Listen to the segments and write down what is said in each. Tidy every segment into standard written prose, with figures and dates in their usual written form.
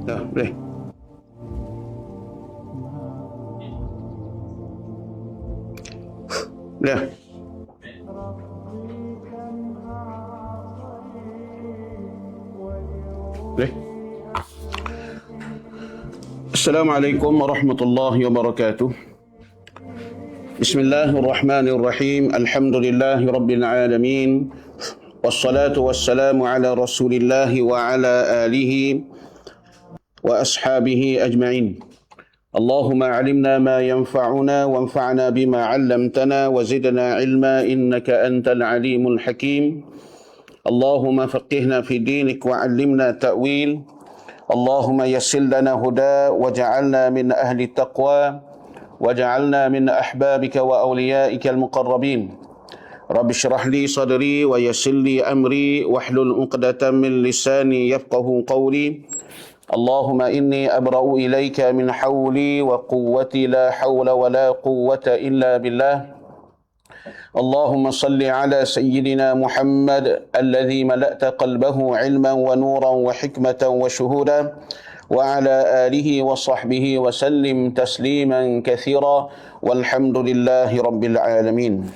Dah, boleh. Dah. Boleh. Assalamualaikum warahmatullahi wabarakatuh. Bismillahirrahmanirrahim. Alhamdulillahi rabbil alamin. Wassalatu wassalamu ala rasulillahi wa ala alihi wa ashabihi ajma'in. Allahumma alimna ma yanfa'una wanfa'na bima 'allamtana wa zidna 'ilma innaka antal alimul hakim. Allahumma faqihna fi dinik wa 'allimna ta'wil. Allahumma yassir lana huda waj'alna min ahli taqwa waj'alna min ahbabika wa awliyaika al-muqarrabin. Rabbi shrah li sadri wa yassir li amri wahlul 'uqdatam min lisani yafqahu qawli. Allahumma inni abra'u ilaika min hawli wa quwwati la hawla wa la quwwata illa billah. Allahumma salli ala sayyidina Muhammad alladhi mala'ta qalbahu ilman wa nuran wa hikmatan wa shuhuda wa ala alihi wa sahbihi wa sallim tasliman kathira walhamdulillahi rabbil alamin.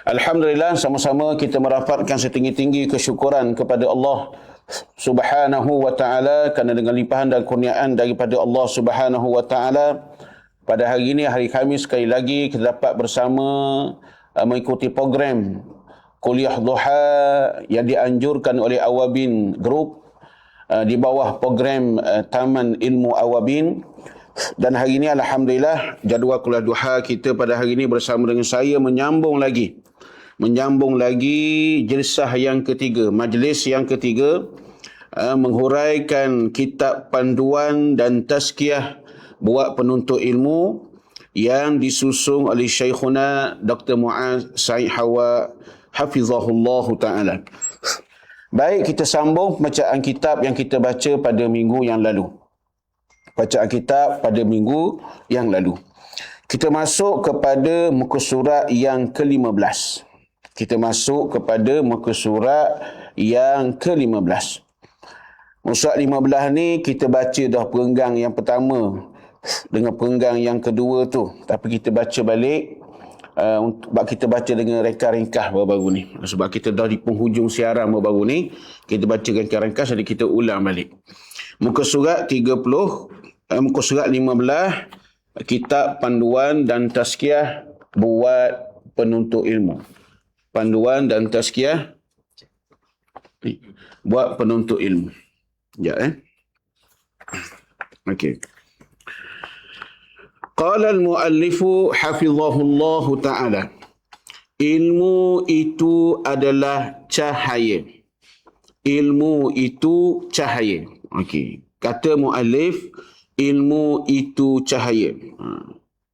Alhamdulillah, sama-sama kita merapatkan setinggi-tinggi kesyukuran kepada Allah Subhanahu wa ta'ala kerana dengan limpahan dan kurniaan daripada Allah Subhanahu wa ta'ala pada hari ini, hari Khamis, sekali lagi kita dapat bersama mengikuti program Kuliah Duha yang dianjurkan oleh Awabin Group di bawah program Taman Ilmu Awabin. Dan hari ini Alhamdulillah jadual Kuliah Duha kita pada hari ini bersama dengan saya menyambung lagi jilsah yang ketiga, majlis yang ketiga, menghuraikan kitab panduan dan tazkiyah buat penuntut ilmu yang disusung oleh Syekhuna Dr. Muaz Said Hawa hafizahullah ta'ala. Baik, kita sambung pembacaan kitab yang kita baca pada minggu yang lalu. Kita masuk kepada muka surat yang ke-15. Muka surat 15 ni kita baca dah perenggang yang pertama dengan perenggang yang kedua tu. Tapi kita baca balik sebab kita baca dengan reka ringkas baru-baru ni. Sebab kita dah di penghujung siaran baru-baru ni, kita baca reka ringkas, jadi kita ulang balik. Muka surat 30, muka surat 15, kitab panduan dan tazkiyah buat penuntut ilmu. Panduan dan tazkiyah buat penuntut ilmu. Ya, Okey. Qala al-muallifu hafizahullahu ta'ala. Ilmu itu adalah cahaya. Ilmu itu cahaya. Okey. Kata muallif, ilmu itu cahaya.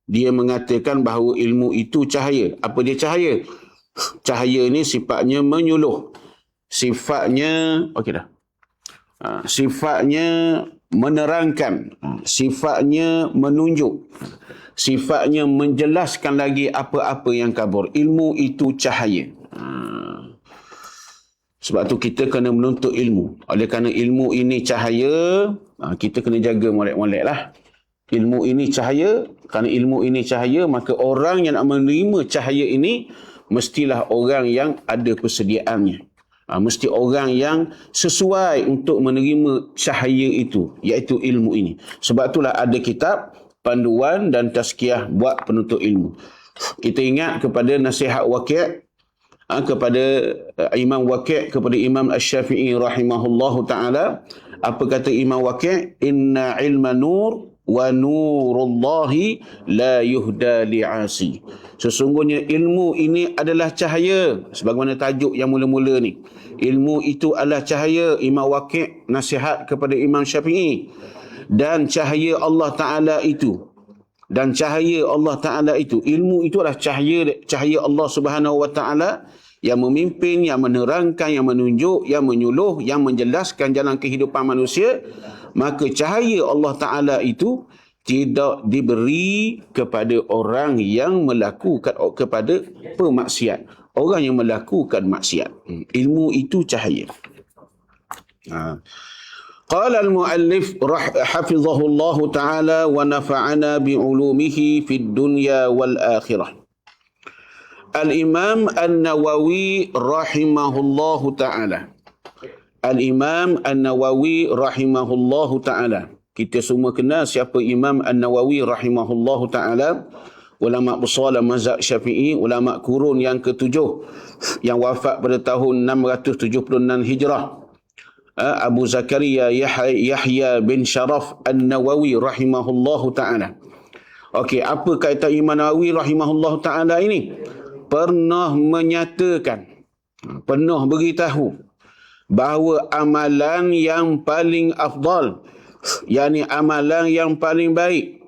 Dia mengatakan bahawa ilmu itu cahaya. Apa dia cahaya? Cahaya ni sifatnya menyuluh. Sifatnya, okey dah. Sifatnya menerangkan, sifatnya menunjuk, sifatnya menjelaskan lagi apa-apa yang kabur. Ilmu itu cahaya. Sebab tu kita kena menuntut ilmu. Oleh kerana ilmu ini cahaya, kita kena jaga molek-molek lah. Ilmu ini cahaya, kerana ilmu ini cahaya, maka orang yang nak menerima cahaya ini mestilah orang yang ada persediaannya. Mesti orang yang sesuai untuk menerima cahaya itu, iaitu ilmu ini. Sebab itulah ada kitab panduan dan tazkiyah buat penuntut ilmu. Kita ingat kepada nasihat Waqi', kepada Imam Waqi', kepada Imam Asy-Syafi'i rahimahullahu ta'ala. Apa kata Imam Waqi'? Inna ilma nur wa nurullahi la yuhda li'asi. Sesungguhnya ilmu ini adalah cahaya. Sebagaimana tajuk yang mula-mula ni. Ilmu itu adalah cahaya. Imam Waqi' nasihat kepada Imam Syafi'i. Dan cahaya Allah Ta'ala itu. Dan cahaya Allah Ta'ala itu. Ilmu itu adalah cahaya Allah Subhanahu Wa Ta'ala. Yang memimpin, yang menerangkan, yang menunjuk, yang menyuluh, yang menjelaskan jalan kehidupan manusia. Maka cahaya Allah Ta'ala itu tidak diberi kepada orang yang melakukan kepada pemaksiat. Orang yang melakukan maksiat. Ilmu itu cahaya. Qala al-muallif hafizahullahu ta'ala wa nafa'ana bi'ulumihi fid dunya wal akhirah. Al-Imam An-Nawawi rahimahullahu ta'ala. Al-Imam An-Nawawi rahimahullahu ta'ala. Kita semua kenal siapa Imam An-Nawawi rahimahullahu ta'ala. Ulama' besar mazhab Syafi'i, ulama' kurun yang ke-7 yang wafat pada tahun 676 Hijrah. Abu Zakaria Yahya bin Sharaf An-Nawawi rahimahullahu ta'ala. Okey, apa kaitan Imam Nawawi rahimahullahu ta'ala ini? Pernah menyatakan, pernah beritahu bahawa amalan yang paling afdal, yakni amalan yang paling baik,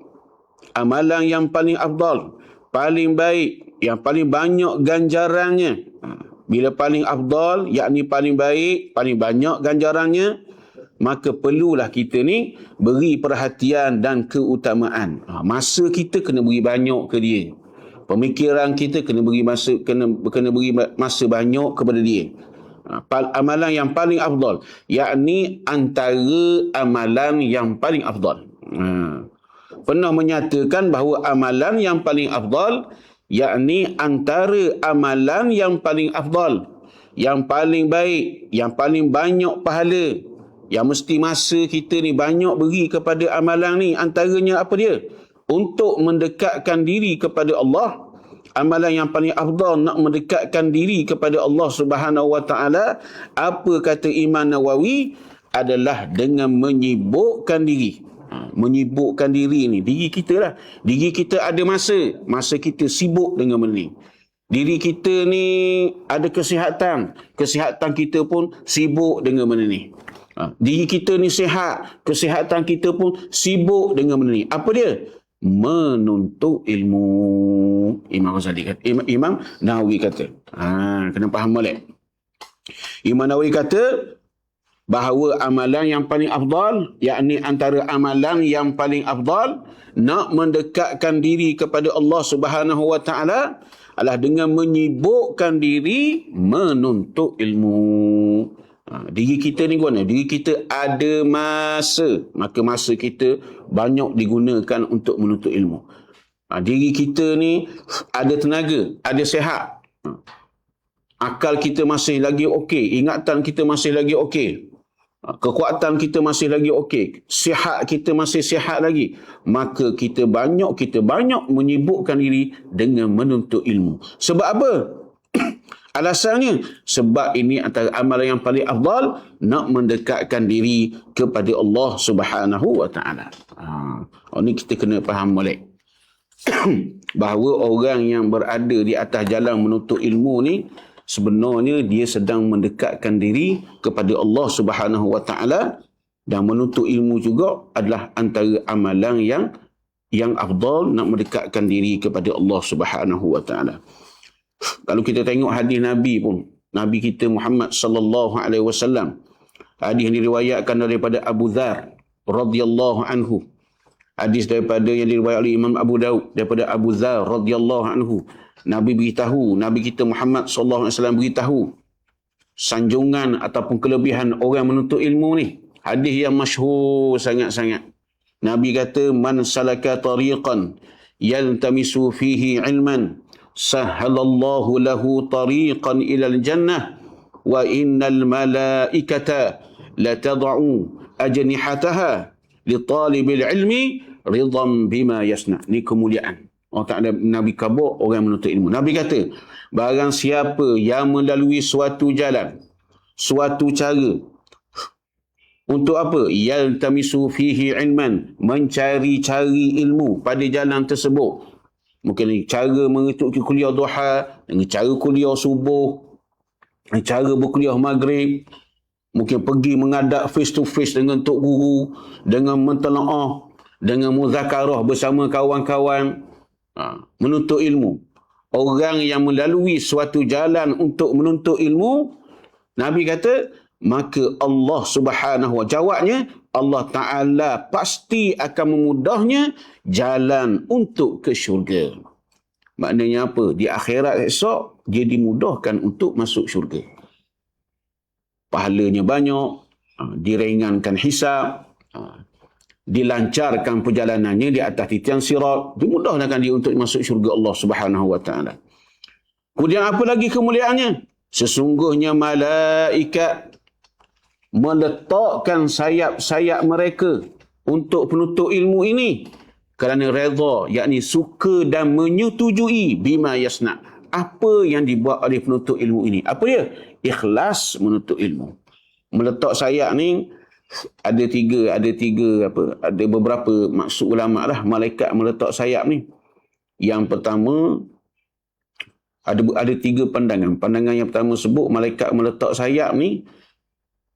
amalan yang paling afdal, paling baik, yang paling banyak ganjarannya. Bila paling afdal, yakni paling baik, paling banyak ganjarannya, maka perlulah kita ni beri perhatian dan keutamaan. Masa kita kena beri banyak ke dia. Pemikiran kita kena beri masa, kena beri masa banyak kepada dia. Amalan yang paling afdal, yakni antara amalan yang paling afdal. Pernah menyatakan bahawa amalan yang paling afdal, yakni antara amalan yang paling afdal, yang paling baik, yang paling banyak pahala, yang mesti masa kita ni banyak beri kepada amalan ni. Antaranya apa dia? Untuk mendekatkan diri kepada Allah. Amalan yang paling afdal nak mendekatkan diri kepada Allah Subhanahu Wa Ta'ala. Apa kata Imam Nawawi? Adalah dengan menyibukkan diri. Menyibukkan diri ni, diri kita lah. Diri kita ada masa kita sibuk dengan benda ni. Diri kita ni ada kesihatan kita pun sibuk dengan benda ni. Diri kita ni sihat, kesihatan kita pun sibuk dengan benda ni. Apa dia? Menuntut ilmu. Imam Ghazali kata, Imam Nawawi kata. Kena faham balik. Imam Nawawi kata bahawa amalan yang paling afdal, yakni antara amalan yang paling afdal nak mendekatkan diri kepada Allah Subhanahu Wa Ta'ala adalah dengan menyibukkan diri menuntut ilmu. Diri kita ni guna, diri kita ada masa, maka masa kita banyak digunakan untuk menuntut ilmu. Diri kita ni ada tenaga, ada sihat. Akal kita masih lagi okey, ingatan kita masih lagi okey. Kekuatan kita masih lagi okey, sihat kita masih sihat lagi, maka kita banyak menyibukkan diri dengan menuntut ilmu. Sebab apa? Alasannya sebab ini antara amalan yang paling afdal, nak mendekatkan diri kepada Allah Subhanahu wa taala. Ini kita kena faham molek. Bahawa orang yang berada di atas jalan menuntut ilmu ni sebenarnya dia sedang mendekatkan diri kepada Allah Subhanahu wa taala, dan menuntut ilmu juga adalah antara amalan yang afdal, nak mendekatkan diri kepada Allah Subhanahu wa taala. Kalau kita tengok hadis Nabi pun, Nabi kita Muhammad sallallahu alaihi wasallam, hadis yang diriwayatkan daripada Abu Dzar radhiyallahu anhu. Hadis daripada yang diriwayatkan oleh Imam Abu Daud daripada Abu Dzar radhiyallahu anhu. Nabi beritahu, Nabi kita Muhammad sallallahu alaihi wasallam beritahu sanjungan ataupun kelebihan orang menuntut ilmu ni. Hadis yang masyhur sangat-sangat. Nabi kata, man salaka tariqan yaltamisu fihi ilman sahhalallahu lahu tariqan ilal jannah wa innal malaikata latad'u ajnihataha li talibil ilmi ridham bima yasna. Ni kemuliaan. Allah Ta'ala, Nabi kabur orang menuntut ilmu. Nabi kata, barang siapa yang melalui suatu jalan, suatu cara, untuk apa? Yaltamisu fihi ilman, mencari-cari ilmu pada jalan tersebut. Mungkin cara mengikuti kuliah duha, dengan cara kuliah subuh, cara berkuliah maghrib, mungkin pergi menghadap face to face dengan tok guru, dengan mentelaah, dengan muzakarah bersama kawan-kawan. Menuntut ilmu. Orang yang melalui suatu jalan untuk menuntut ilmu, Nabi kata, maka Allah Subhanahu wa jawabnya, Allah Ta'ala pasti akan memudahnya jalan untuk ke syurga. Maknanya apa? Di akhirat esok, dia dimudahkan untuk masuk syurga. Pahalanya banyak, diringankan hisab, dilancarkan perjalanannya di atas titian sirat, dimudahkan dia untuk masuk syurga Allah Subhanahu wa taala. Kemudian apa lagi kemuliaannya? Sesungguhnya malaikat meletakkan sayap-sayap mereka untuk penuntut ilmu ini kerana redha, yakni suka dan menyetujui bima yasna, apa yang dibuat oleh penuntut ilmu ini. Apa dia? Ikhlas menuntut ilmu. Meletak sayap ni ada beberapa maksud ulama lah malaikat meletak sayap ni. Yang pertama, ada 3 pandangan. Pandangan yang pertama sebut malaikat meletak sayap ni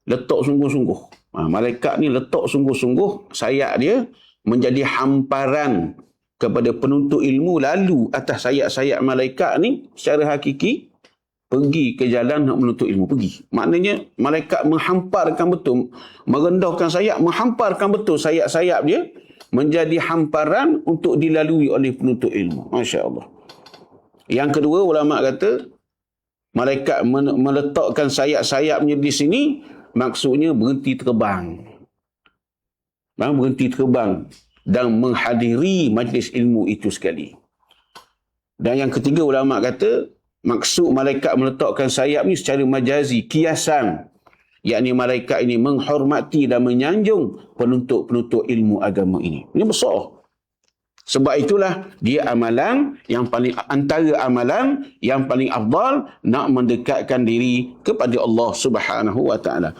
letak sungguh-sungguh. Malaikat ni letak sungguh-sungguh sayap dia menjadi hamparan kepada penuntut ilmu, lalu atas sayap-sayap malaikat ni secara hakiki pergi ke jalan nak menuntut ilmu, pergi. Maknanya malaikat menghamparkan betul, merendahkan sayap, menghamparkan betul sayap-sayap dia menjadi hamparan untuk dilalui oleh penuntut ilmu. Masya Allah. Yang kedua, ulama kata malaikat meletakkan sayap-sayapnya di sini, maksudnya berhenti terbang. Berhenti terbang dan menghadiri majlis ilmu itu sekali. Dan yang ketiga, ulama kata maksud malaikat meletakkan sayap ni secara majazi, kiasan. Yakni malaikat ini menghormati dan menyanjung penuntut-penuntut ilmu agama ini. Ini besar. Sebab itulah dia amalan yang paling, antara amalan yang paling afdal, nak mendekatkan diri kepada Allah Subhanahu wa taala.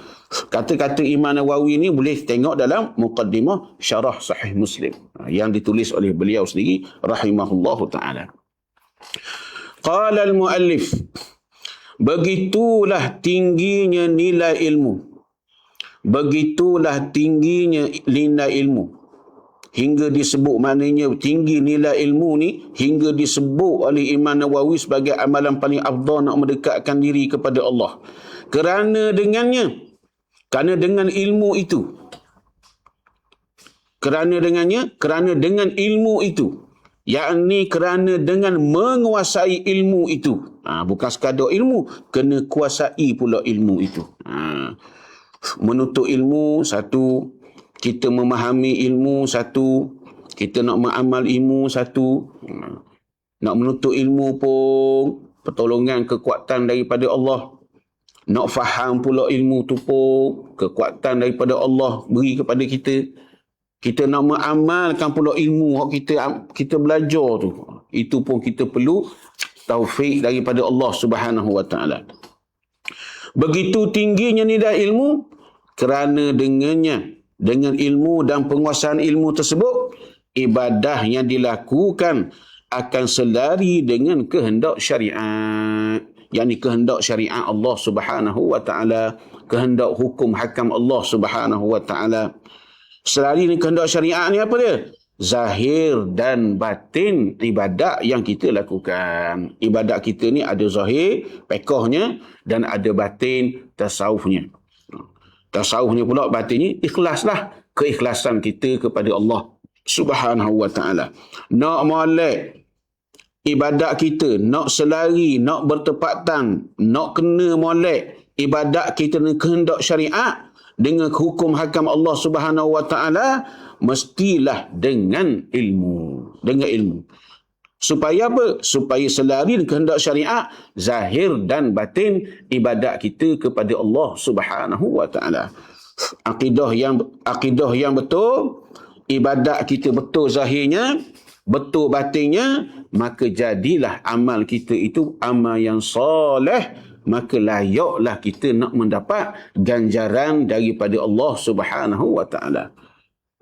Kata-kata Imam Nawawi ni boleh tengok dalam muqaddimah syarah Sahih Muslim yang ditulis oleh beliau sendiri rahimahullahu taala. Qala al-muallif, begitulah tingginya nilai ilmu. Begitulah tingginya nilai ilmu. Hingga disebut, maknanya tinggi nilai ilmu ni, hingga disebut oleh Imam Nawawi sebagai amalan paling afdal nak mendekatkan diri kepada Allah. Kerana dengan ilmu itu. Kerana ilmu itu. Yakni kerana dengan menguasai ilmu itu. Bukan sekadar ilmu, kena kuasai pula ilmu itu. Menuntut ilmu, satu. Kita memahami ilmu, satu. Kita nak mengamal ilmu satu, nak menuntut ilmu pun pertolongan, kekuatan daripada Allah. Nak faham pula ilmu tu pun kekuatan daripada Allah beri kepada kita. Kita nak mengamalkan pula ilmu yang kita belajar tu, itu pun kita perlu taufik daripada Allah Subhanahu wa taala. Begitu tingginya nilai ilmu kerana dengan ilmu dan penguasaan ilmu tersebut, ibadah yang dilakukan akan selari dengan kehendak syariat, yakni kehendak syariat Allah Subhanahu wa taala, kehendak hukum hakam Allah Subhanahu wa taala. Selari dengan kehendak syariat ni apa dia? Zahir dan batin ibadat yang kita lakukan. Ibadat kita ni ada zahir, fiqhnya, dan ada batin, tasawufnya. Tasawufnya pula, batinnya ikhlaslah, keikhlasan kita kepada Allah Subhanahu wa taala. Nak molek ibadat kita, nak selari, nak bertepatan, nak kena molek ibadat kita dengan kehendak syariat, dengan hukum hakam Allah Subhanahu wa taala, mestilah dengan ilmu. Dengan ilmu. Supaya apa? Supaya selari dengan kehendak syariat, zahir dan batin ibadat kita kepada Allah Subhanahu wa taala. Akidah yang betul, ibadat kita betul zahirnya, betul batinnya, maka jadilah amal kita itu amal yang soleh, maka layaklah kita nak mendapat ganjaran daripada Allah Subhanahu wa taala.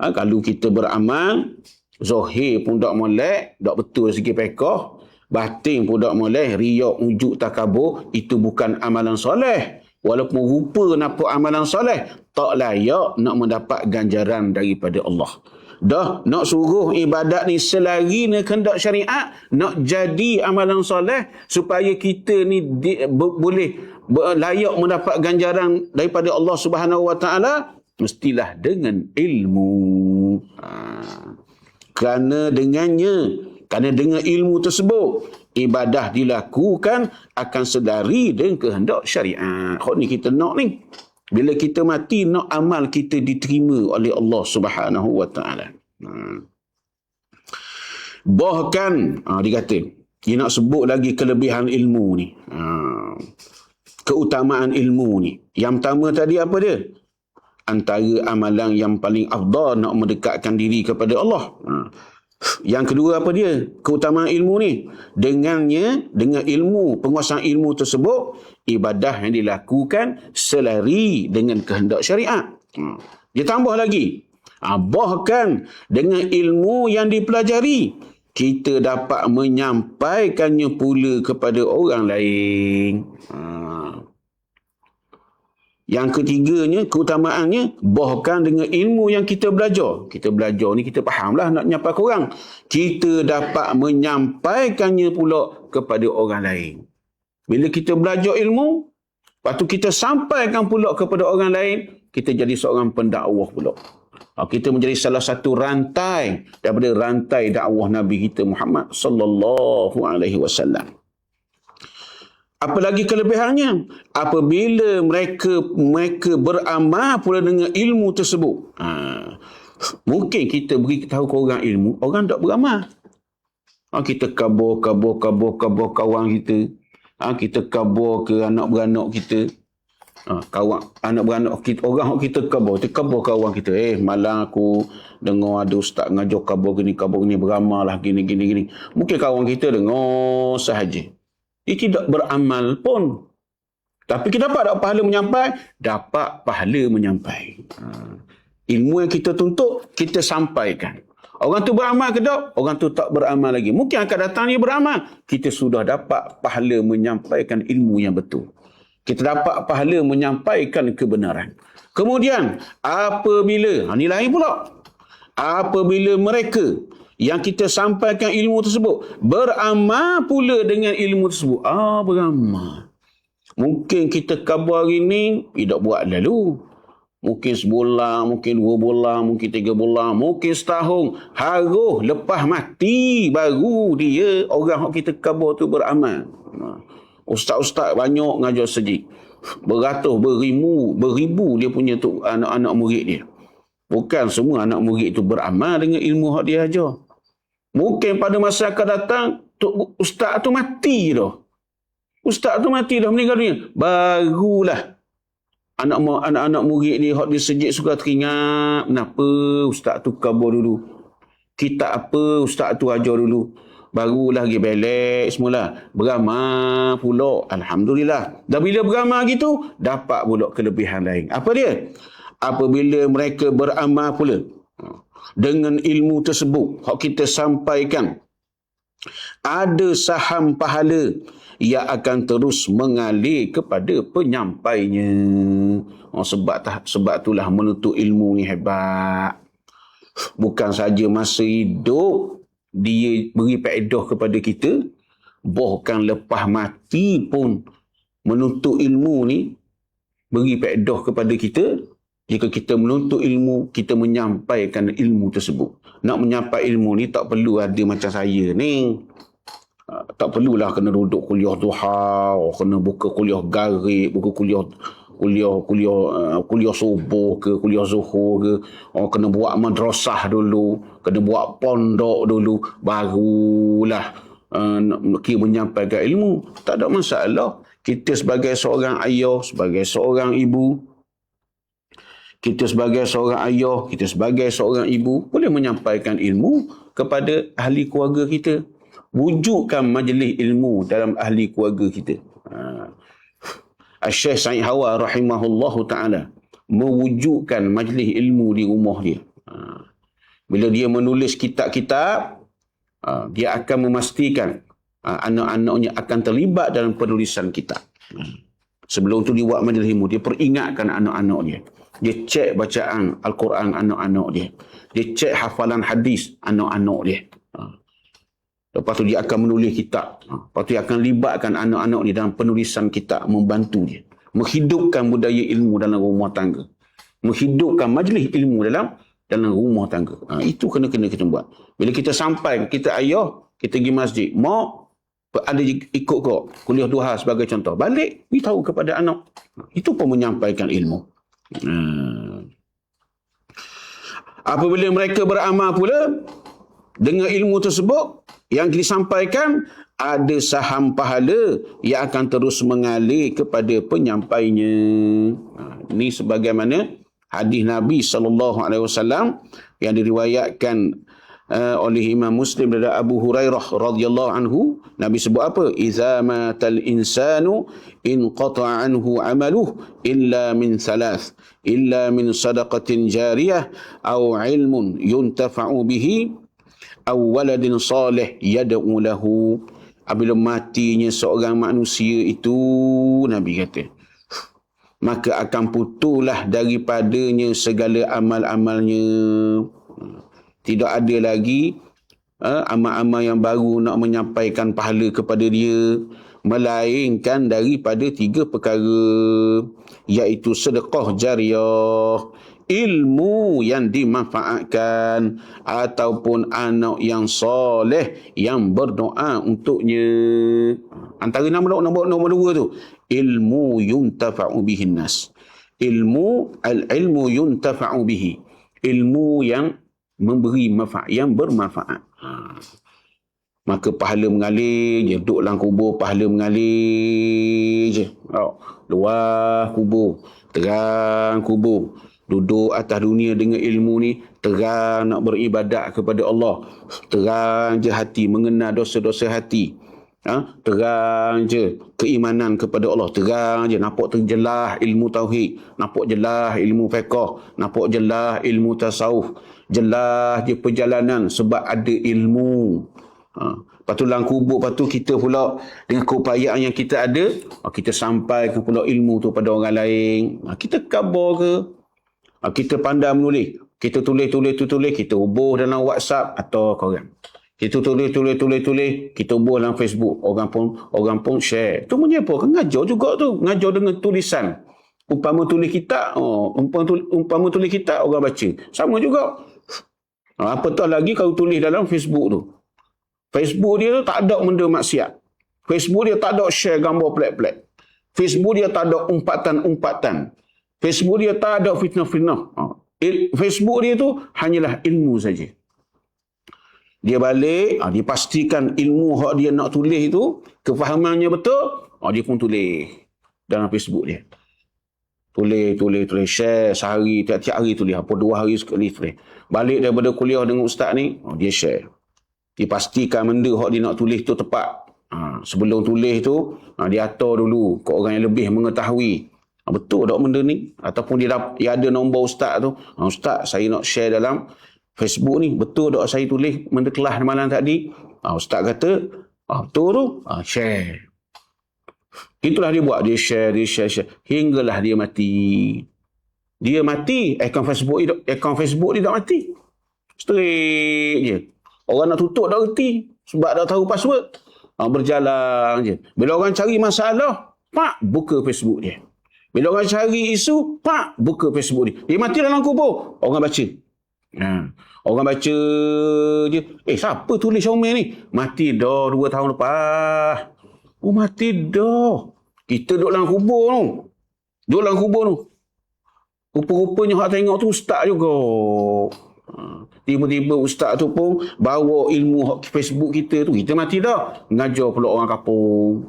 Kalau kita beramal, zahir pun tak molek, tak betul segi fiqh, batin pun tak molek, riak, ujub, takabur, itu bukan amalan soleh. Walaupun rupa nampak amalan soleh, tak layak nak mendapat ganjaran daripada Allah. Dah nak suruh ibadat ni selari dengan kehendak syariat, nak jadi amalan soleh supaya kita ni boleh layak mendapat ganjaran daripada Allah Subhanahu wa taala, mestilah dengan ilmu. Kerana dengan ilmu tersebut, ibadah dilakukan akan sedari dengan kehendak syariat. Hak ni kita nak ni. Bila kita mati, nak amal kita diterima oleh Allah Subhanahu wa taala. Bahkan dia kata, dia nak sebut lagi kelebihan ilmu ni. Keutamaan ilmu ni. Yang pertama tadi apa dia? Antara amalan yang paling afdal nak mendekatkan diri kepada Allah. Yang kedua apa dia? Keutamaan ilmu ni. Dengan ilmu, penguasaan ilmu tersebut, ibadah yang dilakukan selari dengan kehendak syariat. Dia tambah lagi. Bahkan dengan ilmu yang dipelajari, kita dapat menyampaikannya pula kepada orang lain. Yang ketiganya, keutamaannya, bahkan dengan ilmu yang kita belajar. Kita belajar ni, kita fahamlah nak nyampai ke orang. Kita dapat menyampaikannya pula kepada orang lain. Bila kita belajar ilmu, lepas tu kita sampaikan pula kepada orang lain, kita jadi seorang pendakwah pula. Kita menjadi salah satu rantai daripada rantai dakwah Nabi kita Muhammad sallallahu alaihi wasallam. Apa lagi kelebihannya? Apabila mereka beramal pula dengan ilmu tersebut. Mungkin kita beritahu ke orang ilmu, orang tak beramal. Kita kabur kawan kita. Kita kabur ke anak-beranak kita. Kawan anak beranak kita, orang kita kabur kawan kita. Malam aku dengar ada ustaz ngajar kabur gini beramal lah gini. Mungkin kawan kita dengar sahaja, dia tidak beramal pun, tapi kita dapat pahala menyampai. Dapat pahala menyampai. Ilmu yang kita tuntut, kita sampaikan. Orang tu beramal ke tak? Orang tu tak beramal lagi. Mungkin akan datang dia beramal. Kita sudah dapat pahala menyampaikan ilmu yang betul. Kita dapat pahala menyampaikan kebenaran. Kemudian, apabila, ni lain pula. Apabila mereka yang kita sampaikan ilmu tersebut beramal pula dengan ilmu tersebut. Beramal. Mungkin kita khabar hari ni, tidak buat lalu. Mungkin sebulan, mungkin 2 bulan, mungkin 3 bulan, mungkin setahun. Haruh lepas mati baru dia, orang yang kita khabar tu beramal. Ustaz-ustaz banyak ngajar sejik. Beratus, beribu dia punya tu anak-anak murid dia. Bukan semua anak murid itu beramal dengan ilmu yang dia ajar. Mungkin pada masa akan datang, ustaz tu mati dah. Ustaz tu mati dah, meninggal dunia. Barulah anak-anak murid ni hak dia sejik suka teringat kenapa ustaz tu kabur dulu. Kitab apa ustaz tu ajar dulu. Barulah pergi belek semula. Beramal pula. Alhamdulillah. Dan bila beramal gitu, dapat pula kelebihan lain. Apa dia? Apabila mereka beramal pula dengan ilmu tersebut, hak kita sampaikan, ada saham pahala yang akan terus mengalir kepada penyampainya. Sebab itulah menuntut ilmu ni hebat. Bukan saja masa hidup dia beri faedah kepada kita, bahkan lepas mati pun menuntut ilmu ni beri faedah kepada kita. Jika kita menuntut ilmu, kita menyampaikan ilmu tersebut. Nak menyampai ilmu ni tak perlu ada macam saya ni. Tak perlulah kena duduk kuliah duha, kena buka kuliah garib, buka kuliah subuh ke, kuliah zuhur ke, kena buat madrasah dulu, kena buat pondok dulu, barulah menyampaikan ilmu. Tak ada masalah. Kita sebagai seorang ayah, sebagai seorang ibu, kita sebagai seorang ayah, kita sebagai seorang ibu, boleh menyampaikan ilmu kepada ahli keluarga kita. Wujudkan majlis ilmu dalam ahli keluarga kita. Syekh Sa'id Hawa rahimahullahu ta'ala mewujudkan majlis ilmu di rumah dia. Bila dia menulis kitab-kitab, dia akan memastikan anak-anaknya akan terlibat dalam penulisan kitab. Sebelum tu dia buat majlis ilmu, dia peringatkan anak-anak dia. Dia cek bacaan Al-Quran anak-anak dia. Dia cek hafalan hadis anak-anak dia. Lepas tu dia akan menulis kitab. Lepas tu dia akan libatkan anak-anak dia dalam penulisan kitab, membantu dia. Menghidupkan budaya ilmu dalam rumah tangga. Menghidupkan majlis ilmu dalam rumah tangga. Itu kena kita buat. Bila kita sampai, kita ayah, kita pergi masjid. Mak, ada ikut kau kuliah duha sebagai contoh. Balik, beritahu kepada anak. Itu pun menyampaikan ilmu. Apabila mereka beramal pula dengan ilmu tersebut yang disampaikan, ada saham pahala yang akan terus mengalir kepada penyampainya. Ini sebagaimana hadis Nabi SAW yang diriwayatkan oleh Imam Muslim dari Abu Hurairah radhiyallahu anhu. Nabi sebut apa? Iza matal insanu inqata'a anhu amaluhu illa min thalath, illa min sadaqatin jariyah aw ilmun yuntafa'u bihi aw waladin salih yad'u lahu. Apabila matinya seorang manusia itu, Nabi kata, maka akan putullah daripadanya segala amal-amalnya. Tidak ada lagi amal-amal yang baru nak menyampaikan pahala kepada dia, melainkan daripada 3 perkara, iaitu sedekah jariah, ilmu yang dimanfaatkan, ataupun anak yang soleh yang berdoa untuknya. Antara nombor 2 tu, ilmu yuntafa'u bihin nas. Ilmu yuntafa'u bihi. Ilmu yang memberi manfaat, yang bermanfaat. Maka pahala mengalir je. Duduk dalam kubur, pahala mengalir je. Luar kubur, terang kubur. Duduk atas dunia dengan ilmu ni, terang nak beribadat kepada Allah. Terang je hati, mengenal dosa-dosa hati. Terang je keimanan kepada Allah. Terang je, nampak terjelas ilmu tauhid, nampak jelas ilmu fiqh, nampak jelas ilmu tasawuf. Jelas je perjalanan sebab ada ilmu. Lepas tu dalam kubur, lepas tu kita pula dengan keupayaan yang kita ada, kita sampaikan pula ilmu tu pada orang lain. Kita khabar ke, kita pandai menulis, kita tulis, kita hubung dalam WhatsApp atau korang. Kita tulis, kita hubung dalam Facebook. Orang pun share. Tu menyapa, kan ngajar juga tu. Ngajar dengan tulisan. Umpama tulis kitab, umpama tulis kitab, orang baca. Sama juga. Apatah lagi kalau tulis dalam Facebook tu. Facebook dia tu tak ada benda maksiat. Facebook dia tak ada share gambar pelik-pelik. Facebook dia tak ada umpatan-umpatan. Facebook dia tak ada fitnah-fitnah. Facebook dia tu hanyalah ilmu saja. Dia balik, dia pastikan ilmu hak dia nak tulis tu, kefahamannya betul, dia pun tulis dalam Facebook dia. Tulis, share sehari, tiap-tiap hari tulis, apa 2 hari sekali tulis. Balik daripada kuliah dengan ustaz ni, dia share. Dia pastikan benda hak dia nak tulis tu tepat. Sebelum tulis tu, dia atur dulu ke orang yang lebih mengetahui. Betul tak benda ni? Ataupun dia ada nombor ustaz tu. Ustaz, saya nak share dalam Facebook ni. Betul tak saya tulis benda kelas malam tadi? Ustaz kata, betul tu. Share. Itulah dia buat. Dia share. Hinggalah dia mati. Dia mati. Akaun Facebook dia tak mati. Straight je. Orang nak tutup tak reti. Sebab tak tahu password. Berjalan je. Bila orang cari masalah, buka Facebook dia. Bila orang cari isu, buka Facebook dia. Dia mati dalam kubur. Orang baca. Orang baca je. Siapa tulis Syaume ni? Mati dah 2 tahun lepas. Mati dah. Kita duduk dalam kubur tu. Rupa-rupanya hak tengok tu ustaz juga. Tiba-tiba ustaz tu pun bawa ilmu Facebook kita tu. Kita mati dah. Ngajar pula orang kampung.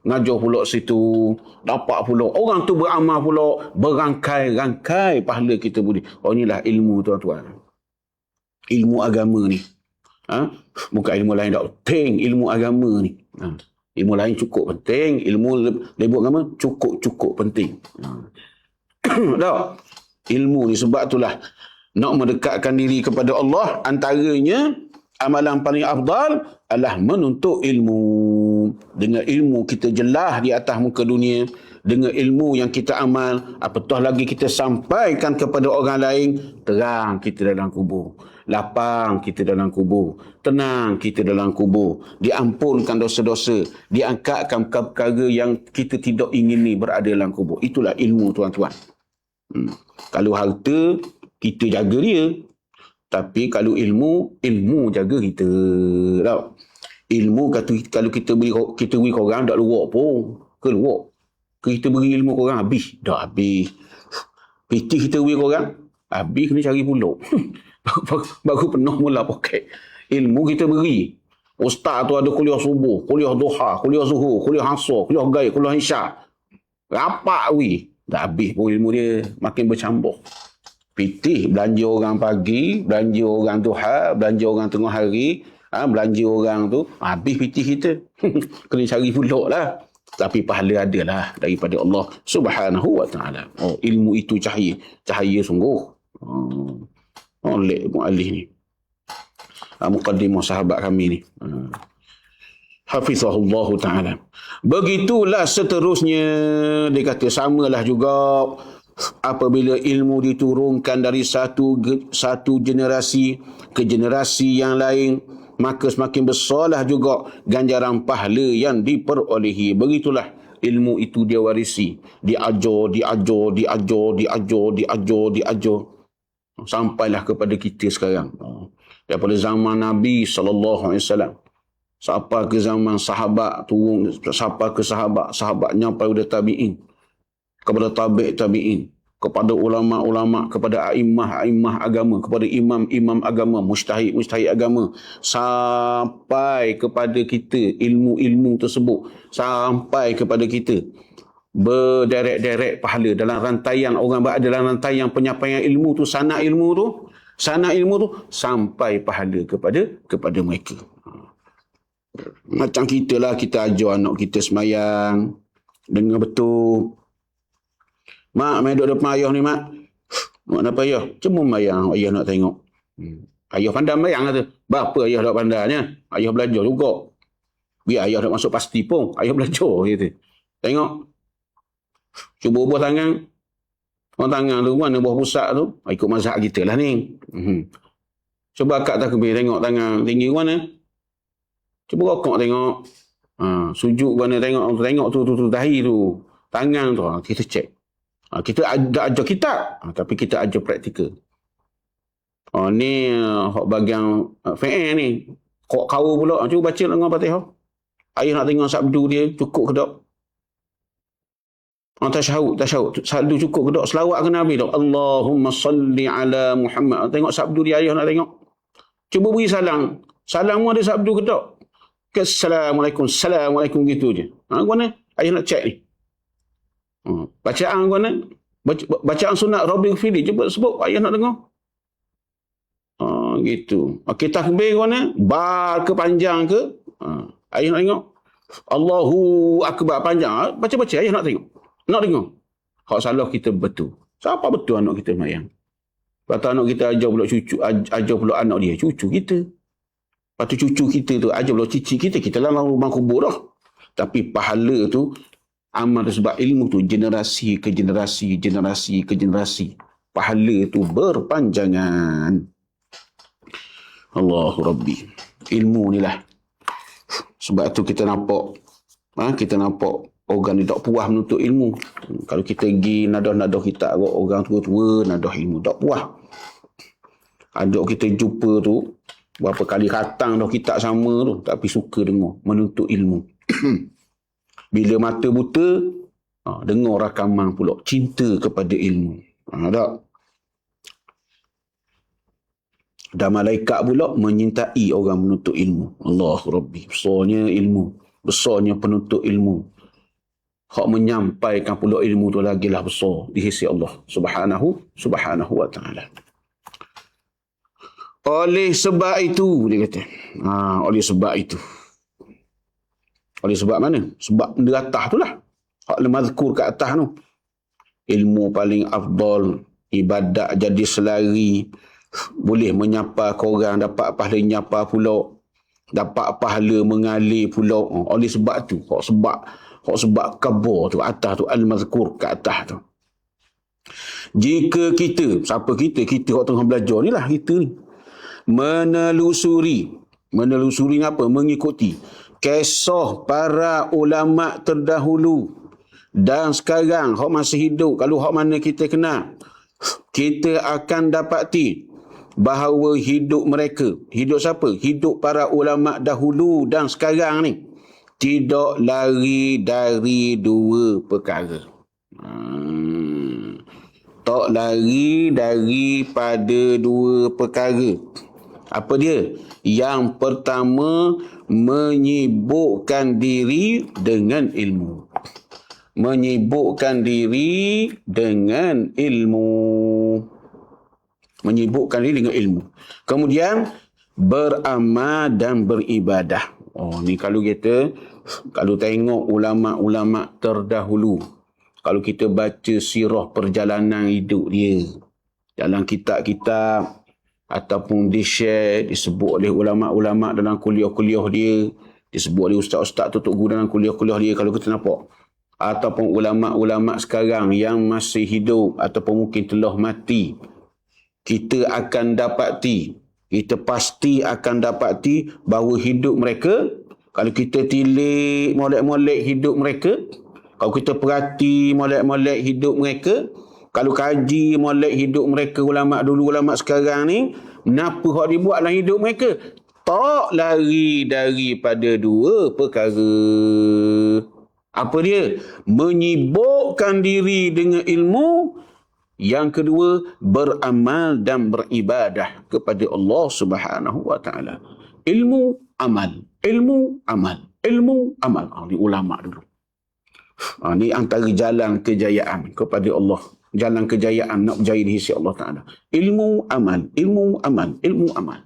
Ngajar pula situ. Dapat pula. Orang tu beramal pula. Berangkai-rangkai pahala kita boleh. Inilah ilmu tuan-tuan. Ilmu agama ni. Bukan ilmu lain tak penting. Ilmu agama ni. Ilmu lain cukup penting. Ilmu label agama cukup penting. Tak? Ilmu ni sebab itulah nak mendekatkan diri kepada Allah, antaranya amalan paling afdal adalah menuntut ilmu. Dengan ilmu kita jelas di atas muka dunia, dengan ilmu yang kita amal, apatah lagi kita sampaikan kepada orang lain, terang kita dalam kubur, lapang kita dalam kubur, tenang kita dalam kubur, diampunkan dosa-dosa, diangkatkan perkara yang kita tidak ingini berada dalam kubur. Itulah ilmu tuan-tuan. Kalau harta, kita jaga dia. Tapi kalau ilmu jaga kita. Tak? Ilmu kalau kita beri korang tak luak pun. Keluar. Kita beri ilmu korang habis. Dah habis. Piti kita beri korang habis, kena cari pula. baru penuh mula poket. Ilmu kita beri. Ustaz tu ada kuliah subuh, kuliah duha, kuliah zuhur, kuliah asar, kuliah gaib, kuliah isyak. Rapat weh. Dah habis pun ilmu dia. Makin bercampur. Pitih belanja orang pagi, belanja orang duha, belanja orang tengah hari, belanja orang tu, habis pitih kita. Kena cari pula lah. Tapi pahala adalah daripada Allah Subhanahu wa ta'ala. Ilmu itu cahaya sungguh. Oleh mu'alih ni. Muqaddimah sahabat kami ni. Hafizahullah ta'ala. Begitulah seterusnya. Dia kata samalah juga apabila ilmu diturunkan dari satu generasi ke generasi yang lain, maka semakin besarlah juga ganjaran pahala yang diperolehi. Begitulah ilmu itu dia warisi. Diajar. Sampailah kepada kita sekarang. Daripada zaman Nabi SAW. Sampai ke zaman sahabat turun, sampai ke sahabat nyampai pada tabi'in, kepada tabi'in, kepada ulama-ulama, kepada a'immah agama, kepada imam agama, mujtahid agama, sampai kepada kita ilmu-ilmu tersebut, sampai kepada kita berderet-deret pahala dalam rantaian orang berada dalam rantaian penyampaian ilmu tu, sana ilmu tu sampai pahala kepada mereka. Macam kita lah, kita ajar anak kita semayang dengan betul. Mak, main duduk depan ayah ni, mak. Mak nak ayah? Cuma mayang, ayah nak tengok. Ayah pandai mayang kata. Bapa ayah tak pandainya? Ayah belajar juga. Biar ayah tak masuk pasti pun, ayah belajar. Kata. Tengok. Cuba ubah tangan. Orang tangan tu, mana buah pusat tu? Ikut mazhab kita lah ni. Cuba akak takbir, tengok tangan tinggi ke mana? Cuba rokok tengok. Sujud ke mana, tengok tu dahi tu. Tangan tu, kita cek. Kita ada ajar kitab, tapi kita ajar praktikal. Ni bahagian fi'il ni. Kau pula, cuba baca dengan Fatihah. Ayah nak tengok sabdu dia, cukup ke tak? Tasyahud. Saldu cukup ke tak? Selawat ke Nabi tak? Allahumma salli ala Muhammad. Tengok sabdu dia ayah nak tengok. Cuba beri salam. Salam mu ada sabdu ke tak? Assalamualaikum gitu je. Gimana? Ayah nak cek ni. Bacaan gimana? Bacaan sunat Rabbil Fili. Cuba sebut. Ayah nak dengar. Gitu. Okey, takbir gimana? Bar ke panjang ke? Ayah nak tengok. Allahu Akbar panjang. Baca-baca ayah nak tengok. Nak dengar. Hak salah kita betul. Siapa betul anak kita mayang? Lepas tu anak kita ajar pula cucu, ajar pula anak dia, cucu kita. Lepas tu cucu kita tu ajar pula cici kita. Kita lah rumah kubur dah. Tapi pahala tu, amal sebab ilmu tu generasi ke generasi. Pahala tu berpanjangan. Allahu Rabbi. Ilmu ni lah. Sebab tu kita nampak orang ni tak puas menuntut ilmu. Kalau kita pergi nadah-nadah kita orang tua-tua nadah ilmu, tak puas. Ada kita jumpa tu berapa kali khatang dah kitab sama tu, tapi suka dengar menuntut ilmu. Bila mata buta, dengar rakaman pula cinta kepada ilmu. Tak? Dan malaikat pula menyintai orang menuntut ilmu. Allahu Rabbi. Besarnya ilmu. Besarnya penuntut ilmu. Hak menyampaikan pula ilmu tu lagilah besar di sisi Allah subhanahu wa ta'ala. Oleh sebab itu, dia kata. Oleh sebab itu. Oleh sebab mana? Sebab di atas tu lah. Hak lemazkur kat atas tu. Ilmu paling afdal, ibadat jadi selari, boleh menyapa korang, dapat pahala nyapa pula, dapat pahala mengalir pula. Oleh sebab tu, hak sebab kabar tu atas tu, al-mazkur kat atas tu. Jika kita, siapa kita orang tengah belajar ni lah, kita ni menelusuri apa? Mengikuti kisah para ulama terdahulu dan sekarang hak masih hidup. Kalau hak mana kita kenal, kita akan dapati bahawa hidup mereka, hidup siapa? Hidup para ulama dahulu dan sekarang ni tidak lari dari dua perkara. Tak lari daripada dua perkara. Apa dia? Yang pertama, menyibukkan diri dengan ilmu. Menyibukkan diri dengan ilmu. Menyibukkan diri dengan ilmu. Kemudian, beramal dan beribadah. Ni kalau tengok ulama-ulama terdahulu, kalau kita baca sirah perjalanan hidup dia, dalam kitab-kitab, ataupun disebut oleh ulama-ulama dalam kuliah-kuliah dia, disebut oleh ustaz-ustaz tutup guru dalam kuliah-kuliah dia, kalau kita nampak. Ataupun ulama-ulama sekarang yang masih hidup, ataupun mungkin telah mati, kita pasti akan dapati bahawa hidup mereka, kalau kita tilik molek-molek hidup mereka, kalau kita perhati molek-molek hidup mereka, kalau kaji molek hidup mereka, ulama dulu, ulama sekarang ni, kenapa hak dibuat dalam hidup mereka? Tak lari daripada dua perkara. Apa dia? Menyibukkan diri dengan ilmu. Yang kedua, beramal dan beribadah kepada Allah Subhanahu wa ta'ala. Ilmu, amal. Ilmu, amal. Ilmu, amal. Ini ulama dulu. Ini antara jalan kejayaan kepada Allah. Jalan kejayaan nak berjaya di sisi Allah Ta'ala. Ilmu, amal. Ilmu, amal. Ilmu, amal.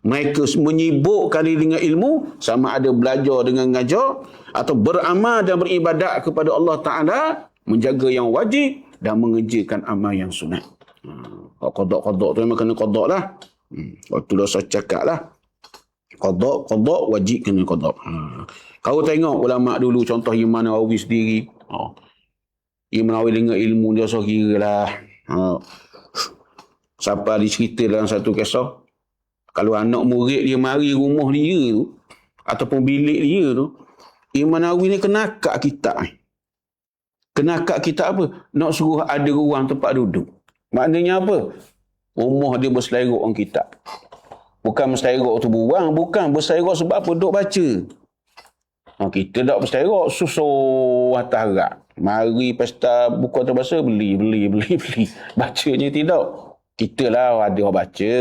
Mereka menyibukkan diri dengan ilmu, sama ada belajar dengan ngajar, atau beramal dan beribadat kepada Allah Ta'ala, menjaga yang wajib dan mengerjakan amal yang sunat. Qadar-qadar tu memang kena qadar lah. Waktu dah saya cakap lah. Qadar wajib kena qadar. Kau tengok ulama dulu, contoh Imam Nawawi sendiri. Imam Nawawi dengan ilmu dia so kira lah. Siapa dicerita dalam satu kisah, kalau anak murid dia mari rumah dia tu, ataupun bilik dia tu, Imam Nawawi ni kena akak kitab. Kena akak kitab apa? Nak suruh ada ruang tempat duduk. Maknanya apa? Rumah dia berselerak orang kitab. Bukan berselerak tu buang, bukan berselerak sebab apa? Duk baca. Kita tak berselerak, susuh atas harap. Mari pesta buku antarabangsa, beli. Bacanya tidak. Kita lah ada orang baca.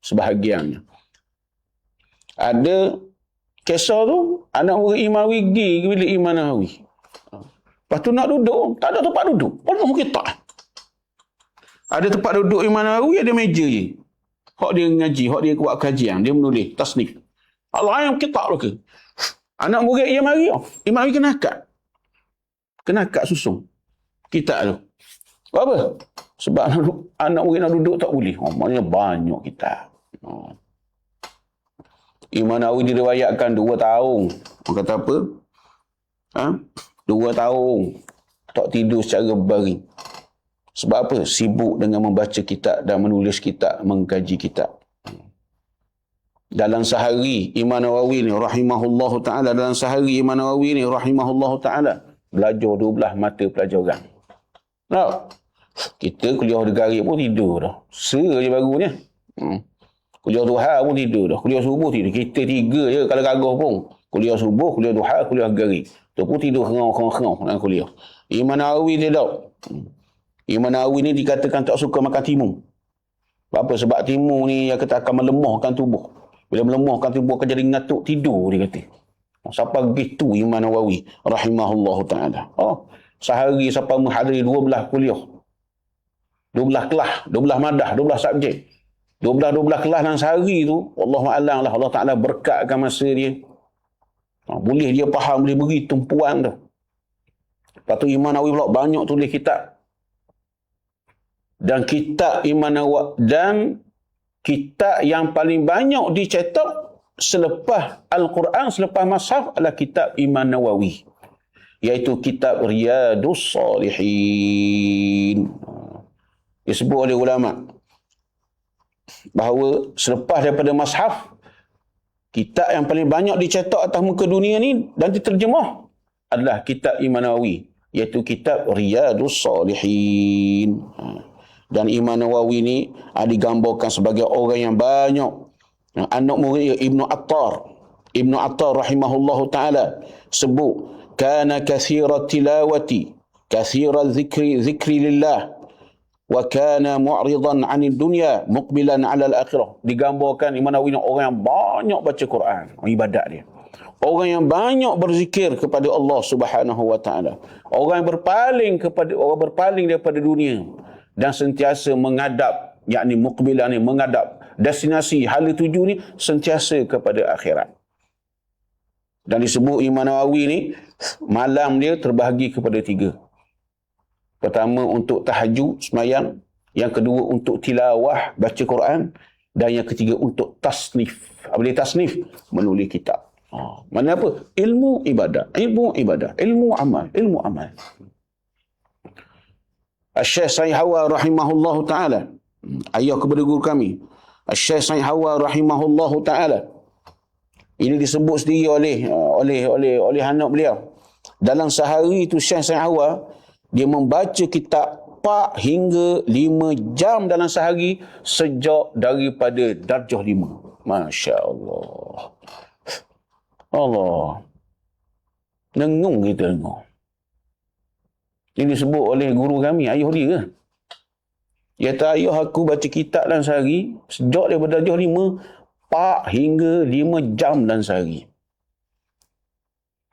Sebahagiannya. Ada kisah tu, anak murid Imam Nawawi pergi ke bilik Imam Nawawi. Lepas tu nak duduk, tak ada tempat duduk. Penuh kita. Ada tempat duduk Imam Nawawi, ada meja je. Hak dia ngaji, hak dia buat kajian, dia menulis, tasnif. Allah yang kitab lah ke. Anak murid dia mari, Imam Nawawi kena akad susung kitab tu. Apa? Sebab anak murid nak duduk tak boleh. Maknanya banyak kitab. Imam Nawawi diriwayatkan 2 tahun. Orang kata apa? 2 tahun tak tidur secara baring. Sebab apa? Sibuk dengan membaca kitab dan menulis kitab, mengkaji kitab. Dalam sehari Imam Nawawi ni rahimahullahu ta'ala, belajar 12 mata pelajaran. Tak? Kita kuliah negara pun tidur dah. Je barunya. Kuliah duha pun tidur dah. Kuliah subuh tidur. Kita 3 je kalau gagah pun. Kuliah subuh, kuliah duha, kuliah negara. Tu pun tidur khengau dalam kuliah. Imam Nawawi dia tak. Imam Nawawi ni dikatakan tak suka makan timun. Apa? Sebab timun ni yang kata akan melemahkan tubuh. Bila melemahkan tubuh akan jadi ngatuk tidur, dia kata. Sampai begitu Imam Nawawi rahimahullahu ta'ala. Sehari sampai menghadiri 12 kuliah. 12 kelas, 12 madah, 12 subjek. 12 kelas dalam sehari tu, Wallahu'alam lah, Allah Ta'ala berkatkan masa dia. Boleh dia faham, boleh beri tumpuan tu. Lepas tu Imam Nawawi pula banyak tulis kitab. Dan kitab Imam Nawawi, dan kitab yang paling banyak dicetak selepas Al-Quran, selepas Mashaf adalah kitab Imam Nawawi. Iaitu kitab Riyadus Salihin. Disebut oleh ulama bahawa selepas daripada Mashaf, kitab yang paling banyak dicetak atas muka dunia ni dan diterjemah adalah kitab Imam Nawawi, iaitu kitab Riyadus Salihin. Dan Imam Nawawi ni digambarkan sebagai orang yang banyak. Anak murid Ibnu Attar rahimahullahu ta'ala sebut, kana kathirat tilawati, kathirat zikri lillah, wa kana mu'ridan 'anil dunya muqbilan 'ala al-akhirah. Digambarkan Imam Nawawi ni orang yang banyak baca Quran, ibadat dia. Orang yang banyak berzikir kepada Allah Subhanahu wa taala. Orang yang berpaling daripada dunia dan sentiasa menghadap, yakni muqbilan ni menghadap destinasi hala tuju ni sentiasa kepada akhirat. Dan disebut Imam Nawawi ni malam dia terbahagi kepada 3. Pertama untuk tahajud semayang, yang kedua untuk tilawah baca Quran, dan yang ketiga untuk tasnif. Apa dia tasnif? Menulis kitab. Mana apa? Ilmu ibadah, ilmu amal. Syekh Said Hawa rahimahullahu ta'ala, ayah kepada guru kami Syekh Said Hawa rahimahullahu ta'ala, ini disebut sendiri oleh anak beliau. Dalam sehari itu Syekh Said Hawa dia membaca kitab 4 hingga 5 jam dalam sehari, sejak daripada darjah 5. Masya Allah. Allah. Nengung kita dengar. Ini disebut oleh guru kami, ayah dia. Dia kata, ayah aku baca kitab dalam sehari, sejak daripada darjah 5, 4 hingga 5 jam dalam sehari.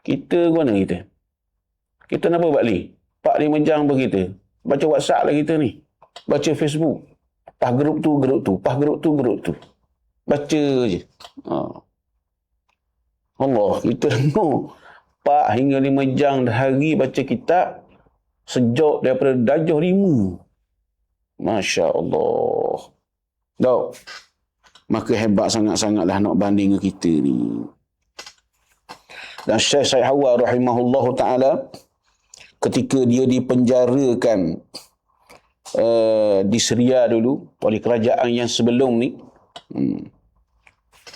Kita mana kita? Kita kenapa balik? 4-5 jam apa kita? Baca WhatsApp lah kita ni. Baca Facebook. Pas grup tu. Baca je. Allah, kita dengar 4 hingga 5 jam hari baca kitab, sejak daripada darjah 5. Masya Allah. Tak? Maka hebat sangat-sangatlah nak banding dengan kita ni. Dan Syekh Said Hawa rahimahullahu ta'ala, ketika dia dipenjarakan di Syria dulu oleh kerajaan yang sebelum ni,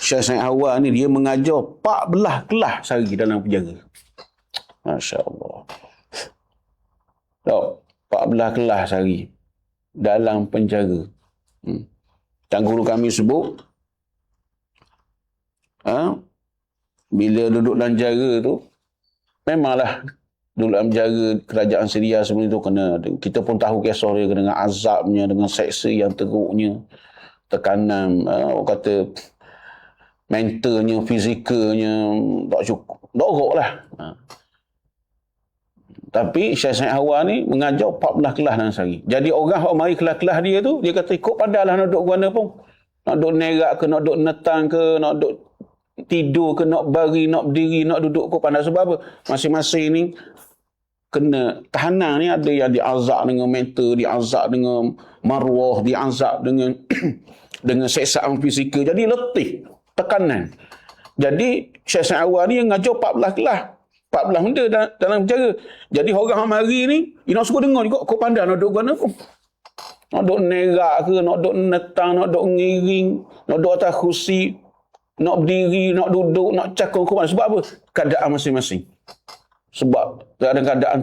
Syekh Said Hawa ni dia mengajar 14 kelas sehari dalam penjara. Masya Allah. Tak, 14 kelas sehari dalam penjara. Dan guru kami sebut, bila duduk dalam penjara tu, memanglah duduk dalam penjara kerajaan Syria sebelum itu, kena, kita pun tahu kisah dia dengan azabnya, dengan seksa yang teruknya, tekanan, orang kata mentalnya, fizikalnya tak cukup, dorok lah. Tapi Syekh Said Hawa ni mengajar 14 kelas dalam sehari. Jadi orang yang mari kelas-kelas dia tu, dia kata ikut pandailah nak duduk mana pun. Nak duduk nerak ke, nak duduk netang ke, nak duduk tidur ke, nak bari, nak berdiri, nak duduk ke, pandai. Sebab apa? Masing-masing ni kena tahanan ni, ada yang diazab dengan mental, diazab dengan maruah, diazab dengan dengan seksaan fizikal. Jadi letih, tekanan. Jadi Syekh Said Hawa ni ngajar 14 kelas. 14 benda dalam penjara. Jadi orang mari ni, dia nak suruh dengar juga. Kau pandai nak duduk mana pun. Nak duduk nerak ke, nak duduk netang, nak duduk ngiring, nak duduk atas kursi, nak berdiri, nak duduk, nak cakap ke mana. Sebab apa? Keadaan masing-masing. Sebab dalam keadaan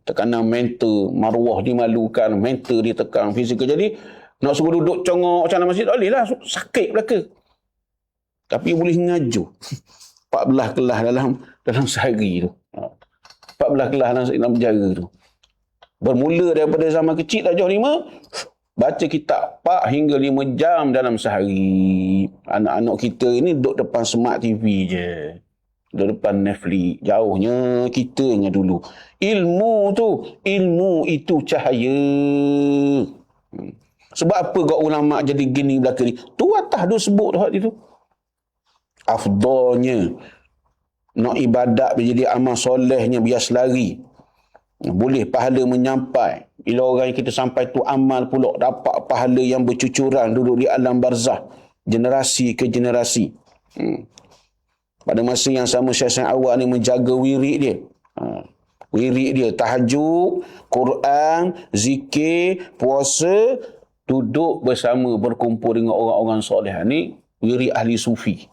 tekanan mental, maruah dimalukan, mental ditekan, fizikal. Jadi nak suruh duduk congok macam dalam masjid, tak boleh lah. Sakit belaka. Tapi boleh ngajar. 14 kelas dalam sehari tu. 14 kelas dalam penjara tu. Bermula daripada zaman kecil tak jauh 5, baca kitab 4 hingga 5 jam dalam sehari. Anak-anak kita ini duduk depan smart TV je. Duduk depan Netflix. Jauhnya kitanya dulu. Ilmu itu cahaya. Sebab apa kau ulama jadi gini belakang ni? Tu atas tu sebut tu hati tu. Afdalnya nak ibadat menjadi amal solehnya biar selari. Boleh pahala menyampai. Bila orang yang kita sampai tu amal pula, dapat pahala yang bercucuran duduk di alam barzah. Generasi ke generasi. Pada masa yang sama Syekh Said Hawa ni menjaga wirid dia. Wirid dia, tahajud, Quran, zikir, puasa, duduk bersama, berkumpul dengan orang-orang soleh. Ni wirid ahli sufi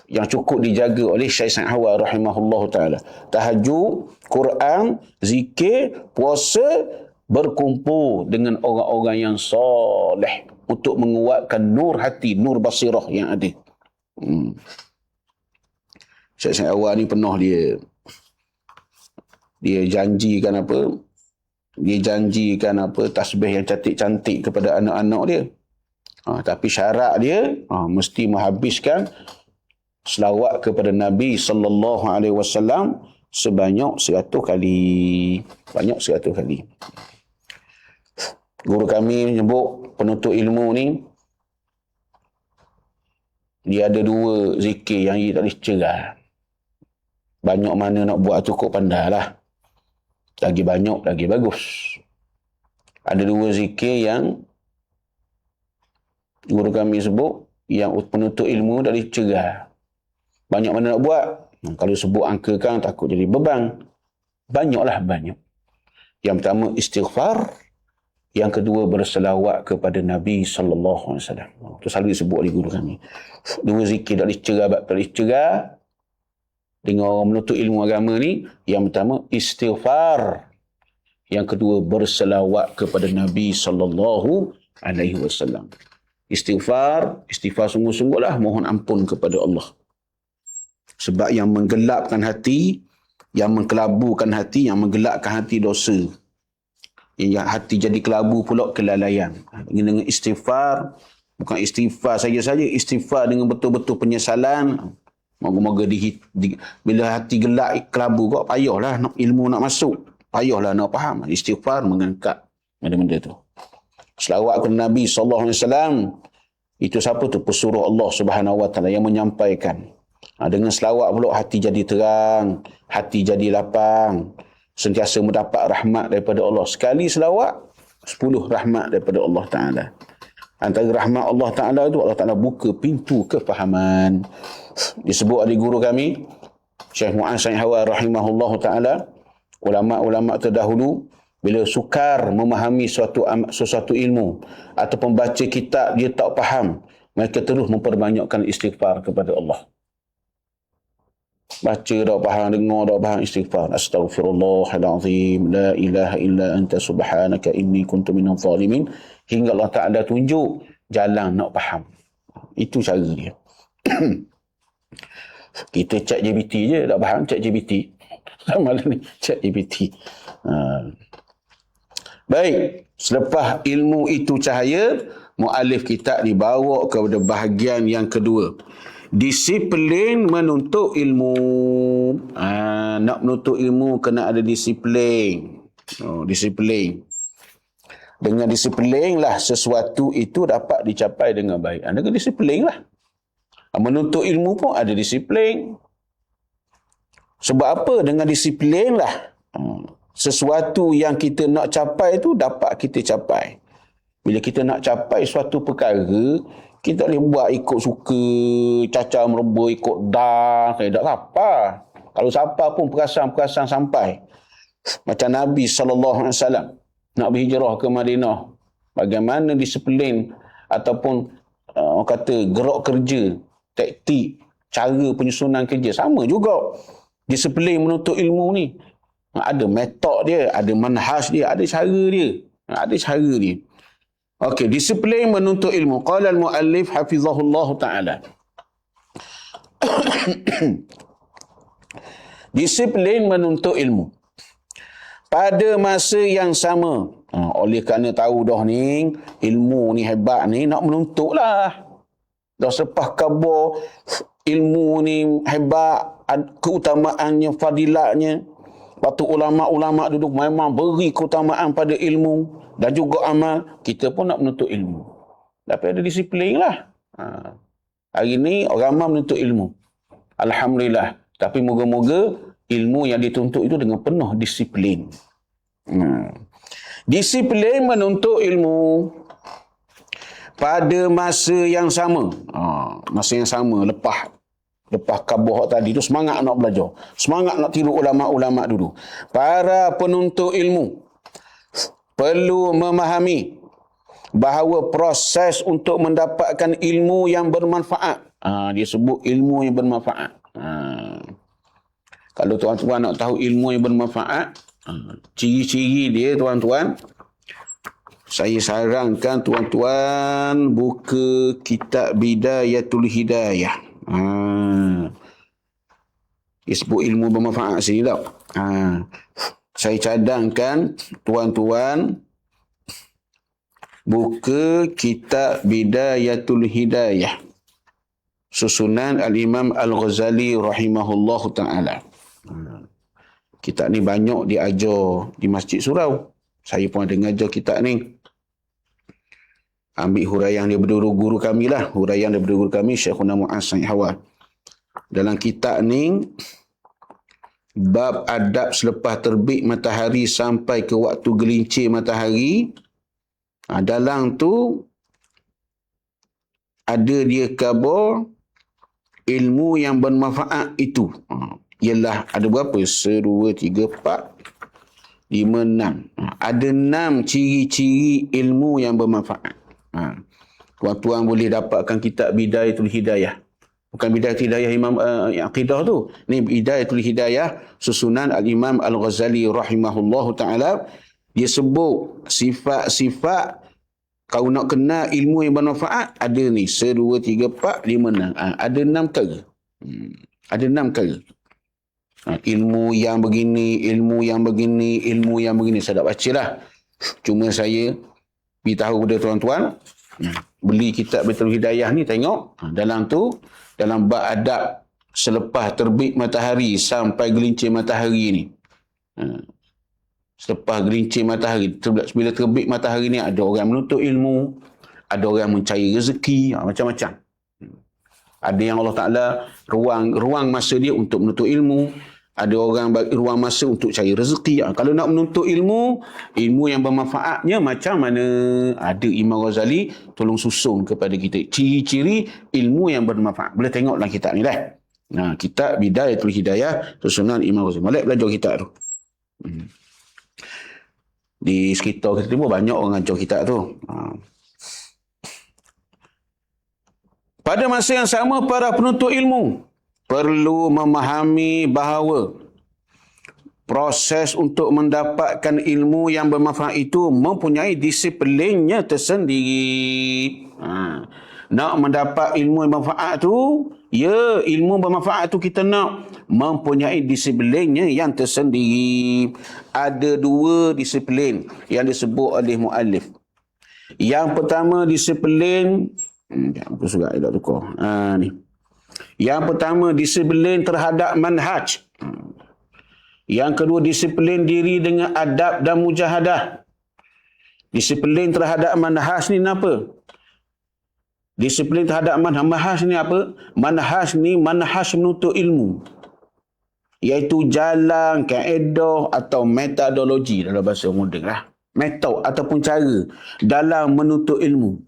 yang cukup dijaga oleh Syekh Said Hawa rahimahullah ta'ala. Tahajud, Quran, zikir, puasa, berkumpul dengan orang-orang yang soleh untuk menguatkan nur hati, nur basirah yang ada. Syekh Said Hawa ni penuh dia janjikan apa? Dia janjikan apa? Tasbih yang cantik-cantik kepada anak-anak dia. Tapi syarat dia mesti menghabiskan selawat kepada Nabi sallallahu alaihi wasallam sebanyak 100 kali. Banyak 100 kali. Guru kami menyebut penuntut ilmu ni dia ada 2 zikir yang dia tak boleh cerah. Banyak mana nak buat cukup pandai lah. Lagi banyak, lagi bagus. Ada 2 zikir yang guru kami sebut yang penuntut ilmu tak boleh cerah. Banyak mana nak buat. Kalau sebut angkakan takut jadi beban. Banyaklah banyak. Yang pertama istighfar. Yang kedua berselawat kepada Nabi sallallahu alaihi wasallam. Itu selalu disebut oleh guru kami. 2 zikir tak boleh cerah dengan orang menuntut ilmu agama ni. Yang pertama istighfar. Yang kedua berselawat kepada Nabi sallallahu alaihi wasallam. Istighfar sungguh-sungguhlah mohon ampun kepada Allah. Sebab yang menggelapkan hati, yang mengkelabukan hati, yang menggelapkan hati dosa. Yang hati jadi kelabu pula kelalaian. Dengan istighfar, bukan istighfar saja-saja, istighfar dengan betul-betul penyesalan. Moga-moga bila hati gelap, kelabu kau, payahlah ilmu nak masuk. Payahlah nak faham. Istighfar mengangkat benda-benda tu. Selawat kepada Nabi SAW. Itu siapa tu? Pesuruh Allah Subhanahu Wa Taala yang menyampaikan. Dengan selawat pula hati jadi terang, hati jadi lapang, sentiasa mendapat rahmat daripada Allah. Sekali selawat, 10 rahmat daripada Allah Ta'ala. Antara rahmat Allah Ta'ala itu, Allah Ta'ala buka pintu kefahaman. Disebut oleh guru kami, Syekh Mu'adz Said Hawa rahimahullah Ta'ala, ulama-ulama terdahulu, bila sukar memahami sesuatu ilmu, atau pembaca kitab dia tak faham, mereka terus memperbanyakkan istighfar kepada Allah. Baca tak faham, dengar tak faham, istighfar. Astaghfirullahalazim, la ilaha illa anta subhanaka inni kuntu minadh zalimin. Hingga Allah Ta'ala tunjuk jalan nak faham. Itu cara dia. Kita chat GPT je tak faham, chat GPT. Malam ni ChatGPT. Baik, selepas ilmu itu cahaya, muallif kitab dibawa kepada bahagian yang kedua. Disiplin menuntut ilmu. Nak menuntut ilmu kena ada disiplin. Disiplin. Dengan disiplin lah sesuatu itu dapat dicapai dengan baik. Dengan disiplin lah. Menuntut ilmu pun ada disiplin. Sebab apa? Dengan disiplin lah sesuatu yang kita nak capai itu dapat kita capai. Bila kita nak capai suatu perkara, kita boleh buat ikut suka, cacar mereba, ikut dah, tak apa. Kalau siapa pun perasan sampai. Macam Nabi SAW nak berhijrah ke Madinah. Bagaimana disiplin ataupun orang kata gerak kerja, taktik, cara penyusunan kerja. Sama juga. Disiplin menuntut ilmu ni. Ada metod dia, ada manhaj dia, ada cara dia. Okey, disiplin menuntut ilmu. Qala al-muallif hafizahullah ta'ala. Disiplin menuntut ilmu. Pada masa yang sama, oleh kerana tahu dah ni, ilmu ni hebat ni, nak menuntut lah. Dah selepas khabar, ilmu ni hebat, keutamaannya, fadilatnya. Waktu ulama-ulama duduk memang beri keutamaan pada ilmu dan juga amal. Kita pun nak menuntut ilmu. Tapi ada disiplin lah. Hari ni orang ramai menuntut ilmu. Alhamdulillah. Tapi moga-moga ilmu yang dituntut itu dengan penuh disiplin. Disiplin menuntut ilmu pada masa yang sama. Masa yang sama lepas khabar tadi tu semangat nak belajar. Semangat nak tiru ulama-ulama dulu. Para penuntut ilmu perlu memahami bahawa proses untuk mendapatkan ilmu yang bermanfaat. Dia sebut ilmu yang bermanfaat. Kalau tuan-tuan nak tahu ilmu yang bermanfaat, ciri-ciri dia tuan-tuan, saya sarankan tuan-tuan buka kitab Bidayatul Hidayah. Dia sebut ilmu bermanfaat sini tau. Saya cadangkan tuan-tuan buka kitab Bidayatul Hidayah susunan Al-Imam Al-Ghazali rahimahullahu ta'ala. Kitab ni banyak diajar di Masjid Surau. Saya pun ada ngajar kitab ni. Ambil huraian dia berdua guru kami lah. Huraian dia berdua guru kami, Syekhuna Mu'az Said Hawal. Dalam kitab ni, bab adab selepas terbit matahari sampai ke waktu gelincir matahari. Dalam tu, ada dia khabar ilmu yang bermanfaat itu. Ialah ada berapa? 1, 2, 3, 4, 5, 6. Ada 6 ciri-ciri ilmu yang bermanfaat. Tuan-tuan boleh dapatkan kitab Bidayatul Hidayah. Bukan Bidayatul Hidayah Imam Aqidah tu. Ni Bidayatul Hidayah susunan Al-Imam Al-Ghazali rahimahullahu ta'ala. Dia sebut sifat-sifat kau nak kenal ilmu yang bermanfaat. Ada ni 1, 2, 3, 4, 5, 6. Ada 6 perkara. Ada 6 perkara. Ilmu yang begini, ilmu yang begini, ilmu yang begini. Saya tak baca lah. Cuma saya beritahu kepada tuan-tuan, beli kitab Bidayatul Hidayah ni, tengok. Dalam tu, dalam bab adab selepas terbit matahari sampai gelincir matahari ni. Selepas gelincir matahari, bila terbit matahari ni, ada orang menuntut ilmu, ada orang mencari rezeki, macam-macam. Ada yang Allah Ta'ala ruang masa dia untuk menuntut ilmu. Ada orang bagi ruang masa untuk cari rezeki. Kalau nak menuntut ilmu yang bermanfaatnya macam mana? Ada Imam Ghazali tolong susun kepada kita ciri-ciri ilmu yang bermanfaat. Boleh tengok dalam kitab ni dah. Kitab Bidayatul Hidayah susunan Imam Ghazali. Boleh belajar kitab tu. Di sekitar kita pun banyak orang ajar kitab tu. Pada masa yang sama, para penuntut ilmu perlu memahami bahawa proses untuk mendapatkan ilmu yang bermanfaat itu mempunyai disiplinnya tersendiri. Nak mendapat ilmu yang bermanfaat tu, Ya, ilmu bermanfaat tu kita nak mempunyai disiplinnya yang tersendiri. Ada 2 disiplin yang disebut oleh muallif. Yang pertama disiplin, apa surat dia tukar. Ni. Yang pertama disiplin terhadap manhaj. Yang kedua disiplin diri dengan adab dan mujahadah. Disiplin terhadap manhaj ni apa? Disiplin terhadap manhaj ni apa? Manhaj ni manhaj menuntut ilmu. Iaitu jalan, kaedah atau metodologi dalam bahasa moden lah. Metod ataupun cara dalam menuntut ilmu.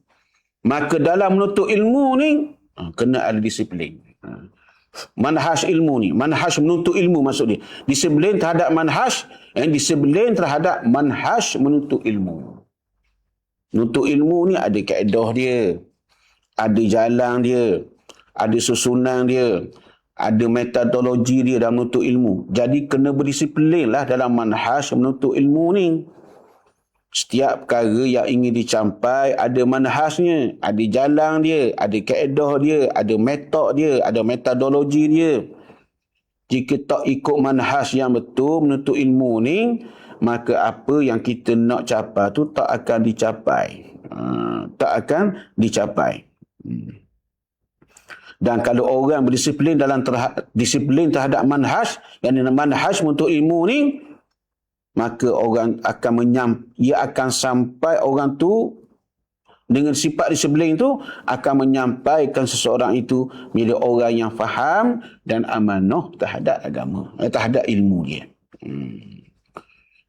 Maka dalam menuntut ilmu ni, kena ada disiplin. Manhaj ilmu ni, manhaj menuntut ilmu maksud dia. Disiplin terhadap manhaj, dan disiplin terhadap manhaj menuntut ilmu. Menuntut ilmu ni ada kaedah dia. Ada jalan dia, ada susunan dia, ada metodologi dia dalam menuntut ilmu. Jadi kena berdisiplin lah dalam manhaj menuntut ilmu ni. Setiap perkara yang ingin dicapai ada manhajnya, ada jalan dia, ada kaedah dia, ada metod dia, ada metodologi dia. Jika tak ikut manhaj yang betul menuntut ilmu ni, maka apa yang kita nak capai tu tak akan dicapai. Tak akan dicapai. Dan kalau orang berdisiplin dalam disiplin terhadap manhaj, yang manhaj untuk ilmu ni, maka orang akan ia akan sampai orang tu dengan sifat disiplin tu akan menyampaikan seseorang itu menjadi orang yang faham dan amanah terhadap agama, terhadap ilmu dia.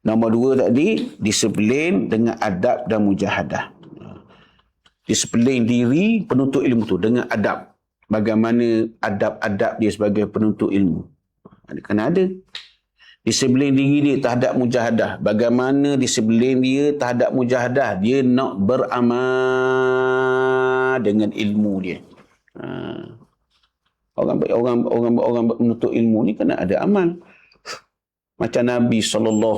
Nombor 2 tadi, disiplin dengan adab dan mujahadah. Disiplin diri penuntut ilmu tu dengan adab. Bagaimana adab-adab dia sebagai penuntut ilmu. Kena ada. Disiplin diri dia terhadap mujahadah. Bagaimana disiplin dia terhadap mujahadah. Dia nak beramal dengan ilmu dia. Orang penuntut ilmu ni kena ada amal. Macam Nabi SAW.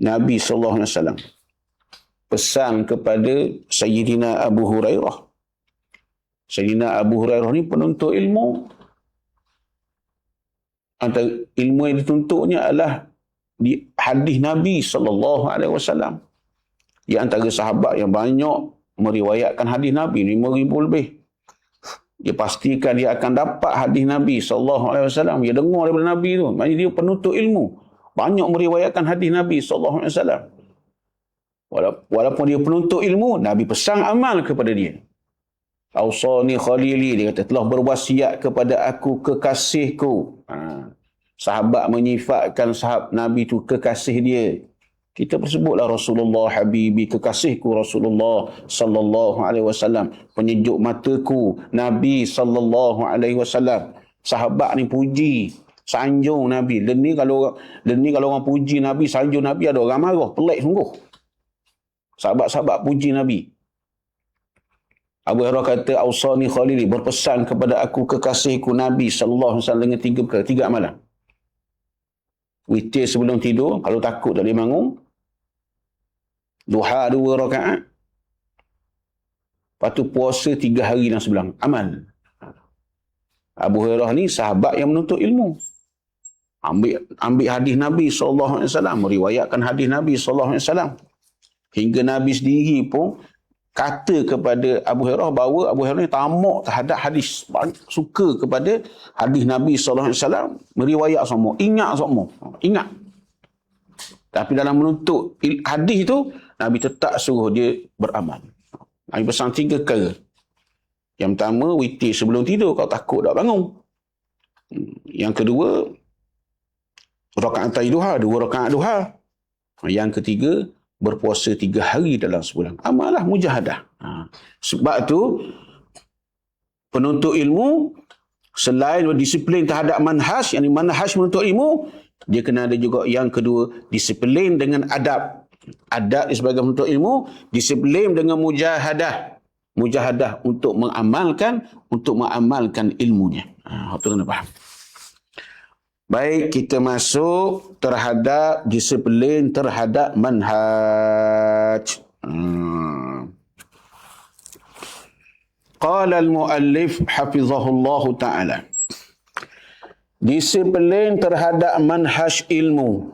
Nabi SAW pesan kepada Sayyidina Abu Hurairah. Sayyidina Abu Hurairah ni penuntut ilmu. Antara ilmu yang dituntutnya adalah di hadis Nabi SAW. Di antara sahabat yang banyak meriwayatkan hadis Nabi, 5,000 lebih. Dia pastikan dia akan dapat hadis Nabi SAW. Dia dengar daripada Nabi tu. Maksudnya dia penuntut ilmu. Banyak meriwayatkan hadis Nabi SAW. Walaupun dia penuntut ilmu, Nabi pesan amal kepada dia. Ausani khalili, dia kata, telah berwasiat kepada aku kekasihku. Sahabat menyifatkan Nabi tu kekasih dia. Kita bersebutlah Rasulullah Habibi, kekasihku Rasulullah sallallahu alaihi wasallam, penyejuk mataku Nabi sallallahu alaihi wasallam. Sahabat ni puji, sanjung Nabi. Dan ni kalau orang puji Nabi, sanjung Nabi, ada orang marah, pelik sungguh. Sahabat-sahabat puji Nabi. Abu Hurairah kata, Ausani Khalili, berpesan kepada aku kekasihku Nabi sallallahu alaihi wasallam dengan 3 perkara, 3 amalan. Witir sebelum tidur, kalau takut tak boleh bangun. Duha 2 rakaat. Lepas tu puasa 3 hari dan sebulan. Amal. Abu Hurairah ni sahabat yang menuntut ilmu. Ambil hadis Nabi sallallahu alaihi wasallam, meriwayatkan hadis Nabi sallallahu alaihi wasallam. Hingga Nabi sendiri pun kata kepada Abu Hurairah bahawa Abu Hurairah ni tamak terhadap hadis. Suka kepada hadis Nabi SAW. Meriwayat semua. Ingat semua. Ingat. Tapi dalam menuntut hadis tu, Nabi tetap suruh dia beramal. Nabi pesan 3 perkara. Yang pertama, witir sebelum tidur. Kau takut tak bangun. Yang kedua, rakaat duha. 2 rakaat duha. Yang ketiga, berpuasa 3 hari dalam sebulan. Amalah mujahadah. Sebab tu, penuntut ilmu, selain berdisiplin terhadap manhaj, yang manhaj menuntut ilmu, dia kena ada juga yang kedua, disiplin dengan adab. Adab sebagai penuntut ilmu, disiplin dengan mujahadah. Mujahadah untuk mengamalkan ilmunya. Itu kena faham. Baik, kita masuk terhadap disiplin terhadap manhaj. Qala al-muallif hafizahullahu ta'ala. Disiplin terhadap manhaj ilmu,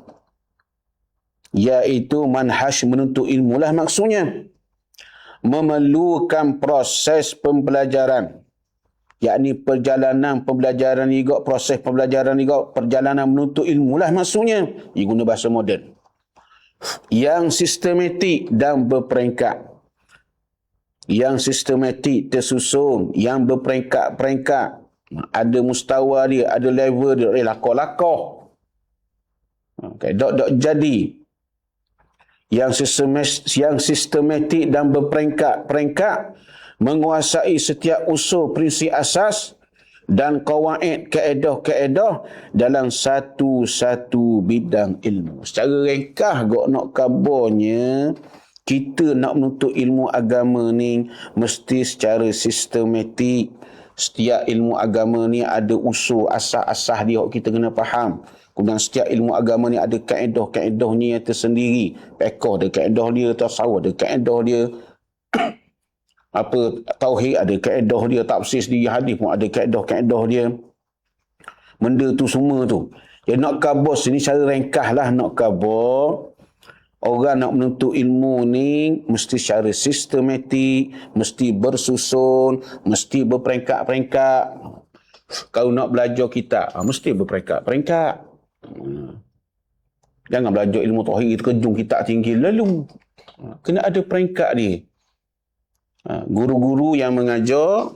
iaitu manhaj menuntut ilmu lah maksudnya, memerlukan proses pembelajaran, yakni perjalanan pembelajaran juga, proses pembelajaran juga, perjalanan menuntut ilmu lah maksudnya. Ia guna bahasa moden. Yang sistematik dan berperingkat. Yang sistematik, tersusun, yang berperingkat-peringkat. Ada mustawa dia, ada level dia, lakoh-lakoh. Okay, dok jadi. Yang sistematik dan berperingkat-peringkat, menguasai setiap usul prinsip asas dan kawaid kaedah-kaedah dalam satu-satu bidang ilmu. Secara ringkas gok nak kabarnya, kita nak menuntut ilmu agama ni mesti secara sistematik. Setiap ilmu agama ni ada usul asas-asas dia kita kena faham. Kemudian setiap ilmu agama ni ada kaedah-kaedahnya tersendiri. Fiqh ada kaedah dia, tasawuf ada kaedah dia, tauhid ada kaedah dia, tafsir sendiri hadis pun ada kaedah-kaedah dia. Benda tu semua tu. Ya nak khabar sini secara ringkas lah, nak khabar orang nak menuntut ilmu ni mesti secara sistematik, mesti bersusun, mesti berperingkat-peringkat. Kalau nak belajar kitab, mesti berperingkat-peringkat. Jangan belajar ilmu tauhid terkejung kitab tinggi lalu. Kena ada peringkat dia. Guru-guru yang mengajar,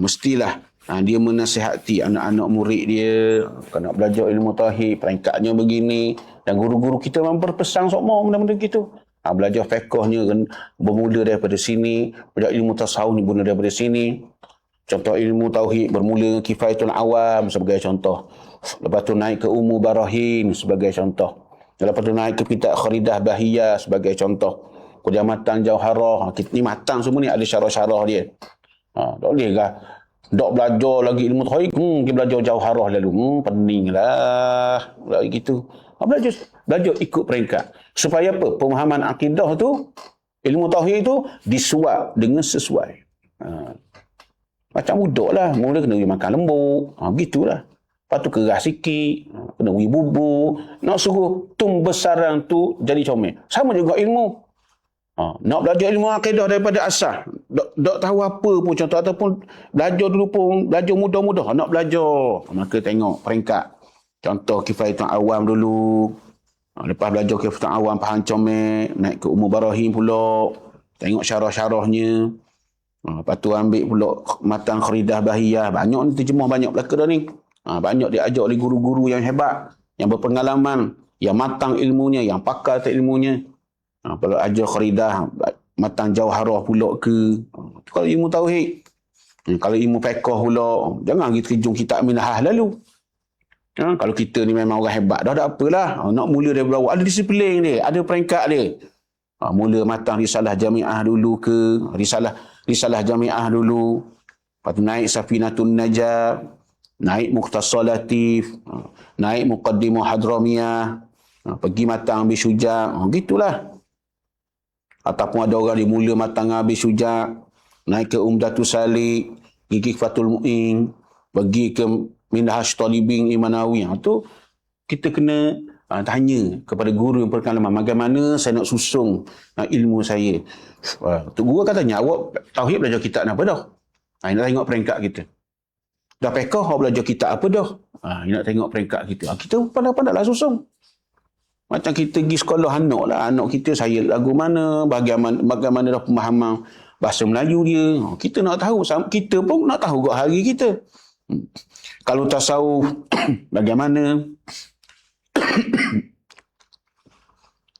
mestilah dia menasihati anak-anak murid dia. Kalau nak belajar ilmu tauhid, peringkatnya begini. Dan guru-guru kita memang berpesan semua benda-benda gitu. Belajar fiqhnya bermula daripada sini. Belajar ilmu tasawuf ni bermula daripada sini. Contoh ilmu tauhid bermula kifayatul awam sebagai contoh. Lepas tu naik ke ummu barahin sebagai contoh. Lepas tu naik ke kitab kharidah bahiyah sebagai contoh. Kemudian matang jauharah. Ni matang semua ni ada syarah-syarah dia. Tak boleh lah. Dok belajar lagi ilmu tauhid, kita belajar jauharah lalu. Pening lah. Gitu. Belajar ikut peringkat. Supaya apa? Pemahaman akidah tu, ilmu tauhid tu disuap dengan sesuai. Macam budak lah. Mula kena pergi makan lembut. Begitulah. Lepas tu keras sikit. Kena pergi bubur. Nak suruh besarang tu jadi comel. Sama juga ilmu. Nak belajar ilmu akidah daripada asas. Dok tahu apa pun contoh, ataupun belajar dulu pun, belajar mudah-mudah. Nak belajar. Maka tengok peringkat. Contoh kifayatul awam dulu. Lepas belajar kifayatul awam, faham comel. Naik ke ummu barahin pula. Tengok syarah-syarahnya. Lepas tu ambil pula matang kharidah bahiyah. Banyak ni terjemah, banyak belaka dah ni. Banyak diajar oleh guru-guru yang hebat, yang berpengalaman, yang matang ilmunya, yang pakar atas ilmunya. Kalau ajar kharidah, matang jauharah pula ke. Kalau ilmu tauhid. Kalau ilmu fiqh pula, jangan pergi terjun kitab minahah lalu. Kalau kita ni memang orang hebat, dah ada apalah. Nak mula dari bawah, ada disiplin dia, ada peringkat dia. Mula matang risalah jamiah dulu ke, risalah jamiah dulu. Lepas tu naik Safinatun Najah, naik Mukhtasar Latif, naik Muqaddimah Hadramiyah, pergi matang Abi Syuja', gitulah. Ataupun ada orang dimula matang Abi Syuja', naik ke Umdatus Salik, pergi ke Fathul Mu'in, pergi ke Minhaj Talibin Imanawi. Tu kita kena tanya kepada guru yang berpengalaman, bagaimana saya nak susung ilmu saya. Guru katanya, awak tauhid belajar kitab apa dah? Nak tengok peringkat kita. Dah fiqh, awak belajar kitab apa dah? Nak tengok peringkat kita. Kita pandai-pandailah susung. Macam kita pergi sekolah anak kita saya lagu mana, bagaimana dah pemahaman bahasa Melayu dia. Kita nak tahu, kita pun nak tahu kat hari kita. Kalau tasawuf bagaimana?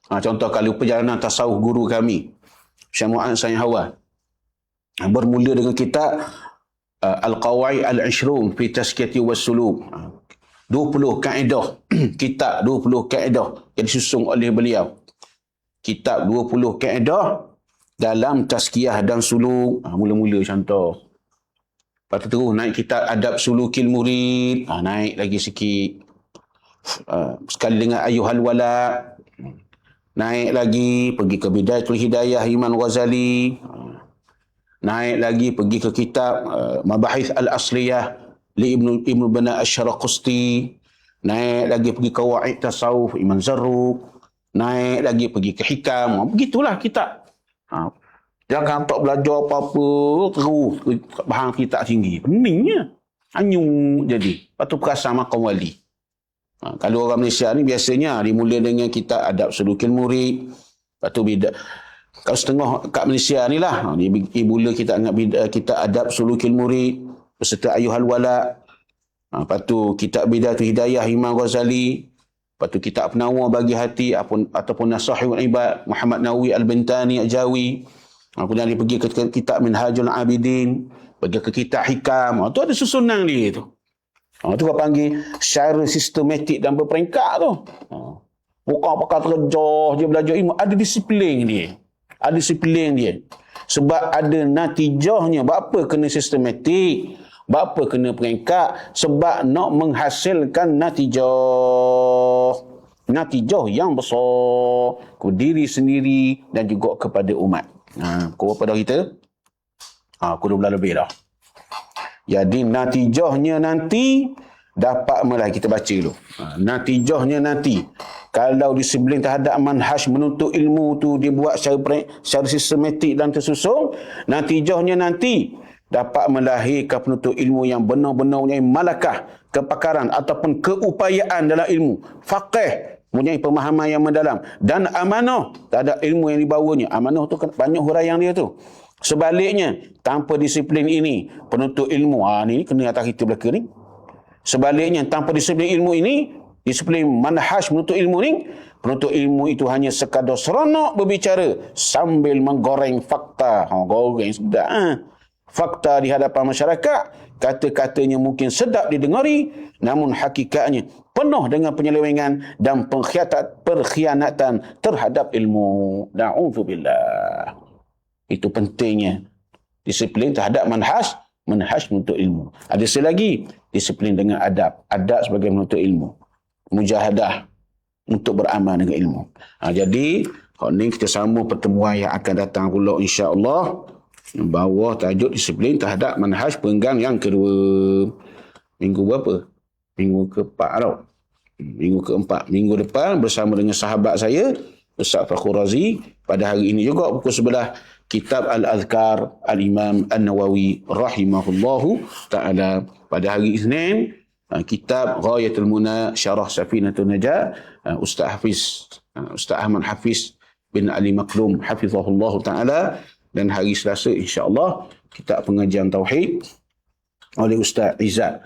Contoh kalau perjalanan tasawuf guru kami Syekh Mu'adz Hawa bermula dengan kitab Al-Qawaid Al-Ishrun fi Tazkiyati was-Suluk. 20 kaedah. Kitab 20 kaedah yang disusun oleh beliau. Kitab 20 kaedah dalam tazkiyah dan suluk. Mula-mula contoh. Lepas tu terus naik kitab Adab Sulukil Murid. Naik lagi sikit. Sekali dengan Ayyuhal Wala. Naik lagi. Pergi ke Bidayatul Hidayah Imam Ghazali. naik lagi pergi ke kitab Mabahith Al-Asliyah li Ibnu Bana Asy-Syaraqusti, naik lagi pergi ke Qawaid Tasawuf Imam Zarruq, naik lagi pergi ke Hikam. Begitulah kitab. Jangan tak belajar apa-apa terus faham kitab tinggi. Peningnya. Hanyut jadi. Lepas tu perasan maqam wali. Kalau orang Malaysia ni biasanya dimulai dengan kitab Adab Sulukil Murid. Lepas tu kalau setengah kat Malaysia ni lah. Mula kita anggap kitab Adab Sulukil Murid beserta Ayuhal Wala. Lepas tu kitab Bidayatul Hidayah Imam Ghazali. Lepas tu kitab Penawar Bagi Hati ataupun Nasahihul Ibad Muhammad Nawawi Al-Bintani Al-Jawi. Kemudian dia pergi ke kitab Minhajul Abidin, pergi ke kitab Hikam. Tu ada susunan dia tu. Tu kau panggil secara sistematik dan berperingkat tu. Bukan pakai terjah je belajar ilmu. Ada disiplin dia. Ada disiplin dia. Sebab ada natijahnya. Sebab apa kena sistematik? Sebab apa kena peringkat? Sebab nak menghasilkan natijah. Natijah yang besar. Ke diri sendiri dan juga kepada umat. Pukul berapa dah kita? Pukul 12 lebih dah. Jadi natijahnya nanti dapat malah kita baca dulu. Natijahnya nanti kalau disiplin terhadap manhaj menuntut ilmu tu dibuat secara sistematik dan tersusun, natijahnya nanti dapat melahirkan penuntut ilmu yang benar-benar mempunyai malakah, kepakaran ataupun keupayaan dalam ilmu. Faqih, mempunyai pemahaman yang mendalam dan amanah terhadap ilmu yang dibawanya. Amanah tu banyak huraian dia tu. Sebaliknya, tanpa disiplin ini, penuntut ilmu, ni kena atas kita belaka ni. Sebaliknya, tanpa disiplin ilmu ini, disiplin manhaj menuntut ilmu ni, penuntut ilmu itu hanya sekadar seronok berbicara sambil menggoreng fakta. Goreng sedap. Fakta di hadapan masyarakat, kata-katanya mungkin sedap didengari, namun hakikatnya penuh dengan penyelewengan dan perkhianatan terhadap ilmu. Na'udzubillah. Itu pentingnya disiplin terhadap manhaj menuntut ilmu. Ada selagi disiplin dengan adab. Adab sebagai menuntut ilmu. Mujahadah untuk beramal dengan ilmu. Jadi, ni kita sambung pertemuan yang akan datang pula insya-Allah. Bawah tajuk disiplin terhadap manhaj penggang yang kedua. Minggu berapa? Minggu ke-4 tau. Minggu ke-4. Minggu depan bersama dengan sahabat saya, Ustaz Fakhur Razi. Pada hari ini juga pukul 11, Kitab Al-Azkar Al-Imam An-Nawawi rahimahullahu ta'ala. Pada hari Isnin, Kitab Ghayatul Muna Syarah Safinatun Najah, Ustaz Ahmad Hafiz bin Ali Maklum hafizahullahu ta'ala. Dan hari Selasa insya-Allah kitab pengajian tauhid oleh Ustaz Izzat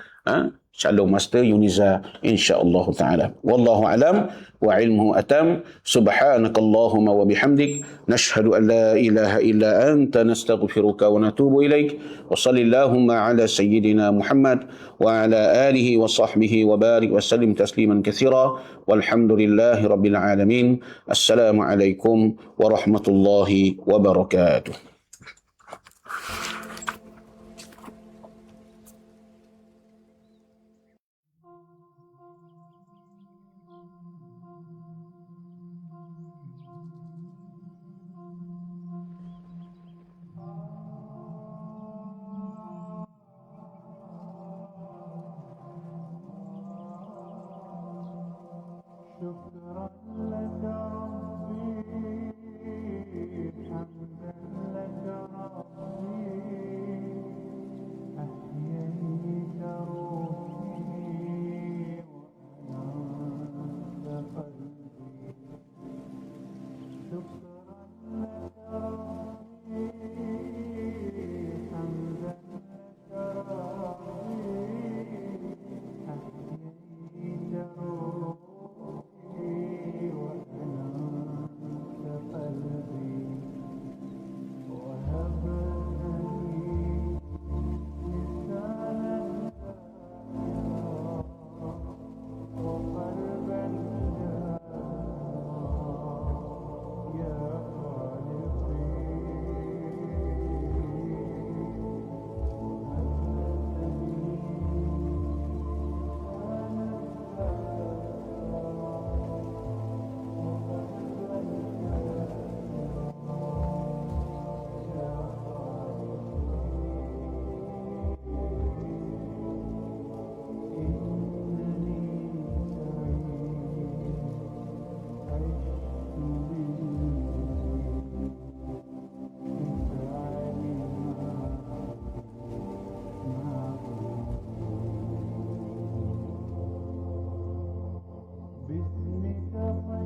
Shalom Master Yuniza insya-Allah taala. Wallahu alam wa ilmuhu atam. Subhanakallahumma wa bihamdik nashhadu an la ilaha illa anta nastaghfiruka wa natubu ilaik. Wa sallallahu ala sayyidina Muhammad wa ala alihi wa sahbihi wa barik wa sallim tasliman katsira. Walhamdulillahi rabbil alamin. Assalamu alaikum warahmatullahi wabarakatuh. شكرا لك ربي حمدا لك ربي أحييت روحي وأنت قلبي شكرا لك ربي حمدا لك ربي أحييت روحي باسمك